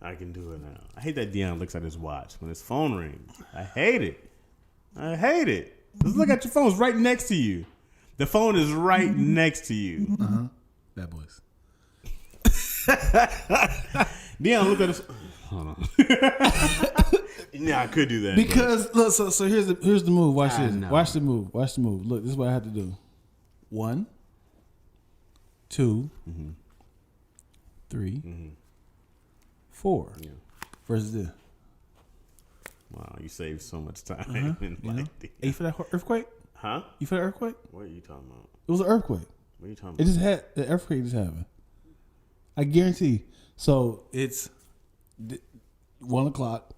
I can do it now. I hate that Deion looks at his watch when his phone rings. I hate it. Just look at your phone. It's right next to you. The phone is right next to you. Bad boys. Deion looked at his... Hold on. Yeah, I could do that. Because, look, so here's the move. Watch this. Watch the move. Look, this is what I have to do. 1, 2, 3, 4. Yeah. Versus this. Wow, you saved so much time. Are you for that earthquake? Huh? You for the earthquake? What are you talking about? It was an earthquake. What are you talking It about? just had the earthquake just happened. I guarantee. So it's 1 o'clock.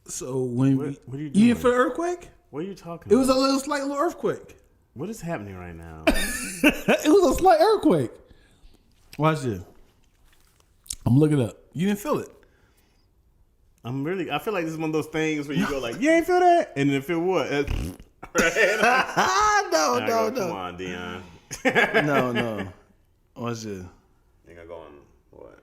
So when What are you you doing? for the earthquake? What are you talking It about? was a slight little earthquake. What is happening right now? It was a slight earthquake. Watch this. I'm looking up. You didn't feel it. I feel like this is one of those things where you go like, you ain't feel that? And then feel what? Right? No. Come on, Deion. No. Watch this. Think I go on what?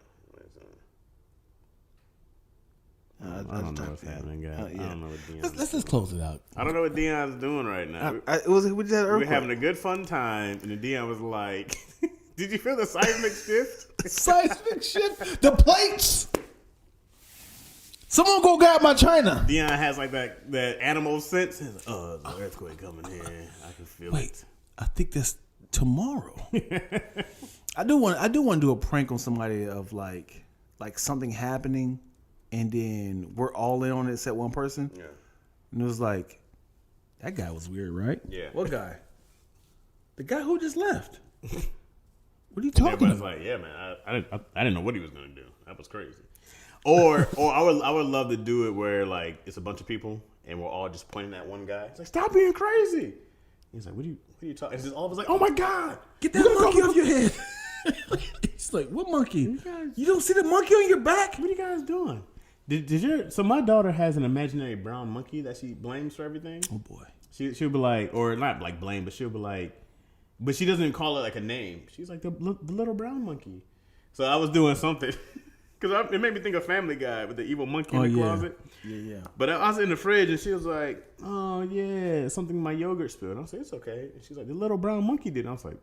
I I don't know what's happening, guys. I don't know what Deion's Let's just close it out. I don't know what Deion's doing right now. We just had an We were earthquake. having a good fun time, and then Deion was like, did you feel the seismic shift? Seismic shift. The plates. Someone go grab my china. Deion has like that animal sense. He's like, oh, there's an earthquake coming here. I can feel it. I think that's tomorrow. I do want to do a prank on somebody of like something happening, and then we're all in on it except one person. Yeah. And it was like, that guy was weird, right? Yeah. What guy? The guy who just left. What are you talking Everybody's about? like, yeah, man, I didn't know what he was gonna do. That was crazy. Or I would love to do it where like it's a bunch of people and we're all just pointing at one guy. It's like, stop being crazy. He's like, what are you talking? And just all of us like, oh my god, Get that monkey off your head. He's like, what monkey? You don't see the monkey on your back? What are you guys doing? So my daughter has an imaginary brown monkey that she blames for everything. Oh boy. She'll be like, or not like blame, but she'll be like, but she doesn't call it like a name. She's like the little brown monkey. So I was doing something. Because it made me think of Family Guy with the evil monkey in the closet. Yeah. But I was in the fridge and she was like, oh, yeah, something in my yogurt spilled. I was like, it's okay. And she's like, the little brown monkey did. And I was like,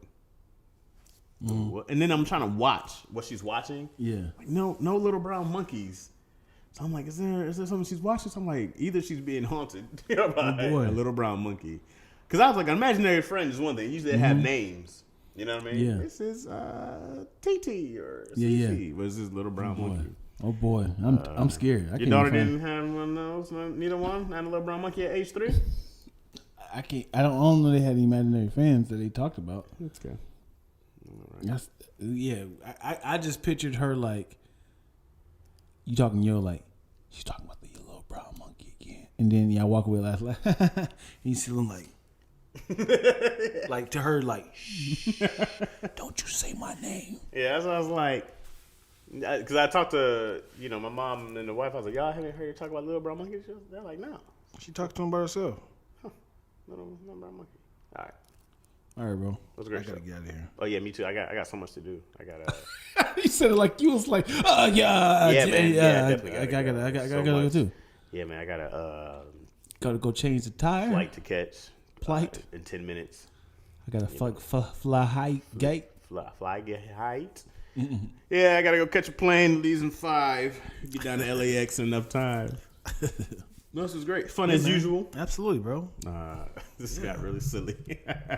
what? And then I'm trying to watch what she's watching. Yeah. Like, no little brown monkeys. So I'm like, is there something she's watching? So I'm like, either she's being haunted by a little brown monkey. Because I was like, an imaginary friend is one thing. Usually they have names. You know what I mean? Yeah. This is TT or CC. Yeah. Was this little brown monkey? Oh boy, I'm scared. Your daughter didn't have one of those? Neither one? Not a little brown monkey at age 3? I can't. I don't know they had imaginary fans that they talked about. That's good. That's, yeah. I just pictured her like you talking. You're like she's talking about the little brown monkey again, and then y'all walk away last like and you see them like. Like to her, like, shh, don't you say my name. Yeah, that's what I was like. Because I talked to, my mom and the wife. I was like, y'all haven't heard her talk about little brown monkey? They're like, no. She talked to him by herself. Little brown monkey. All right, bro. That's a great I gotta show. get out of here. Oh yeah, me too. I got so much to do. I gotta. You said it like you was like, man. Yeah, definitely. I gotta go too. Yeah, man. I Gotta go change the tire. flight to catch. Flight in 10 minutes. I gotta fly high gate. Fly get height. Yeah, I gotta go catch a plane. Leaves in 5. Get down to LAX in enough time. No, this was great. Fun as usual. Absolutely, bro. This got really silly.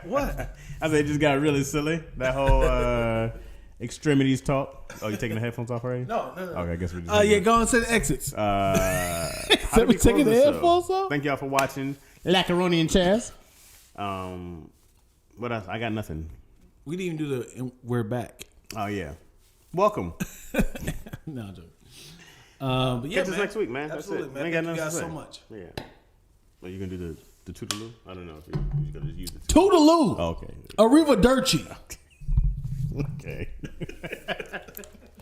What? I said it just got really silly. That whole extremities talk. Oh, you taking the headphones off already? No. Okay, I guess we're just. Yeah, go on to the exits. How So did we we taking close the this show? headphones off? Thank y'all for watching. Lacaroni and Chaz. What else? I got nothing. We didn't even do the. We're back. Oh yeah. Welcome. No, I'm joking. But yeah, Catch us next week, man. Absolutely, That's it. man. Ain't got Thank you nothing guys to say. so much. Yeah. Well, you gonna do the The Toodaloo? I don't know if you're going to use it. Toodaloo. Oh, okay. Arrivederci. Okay.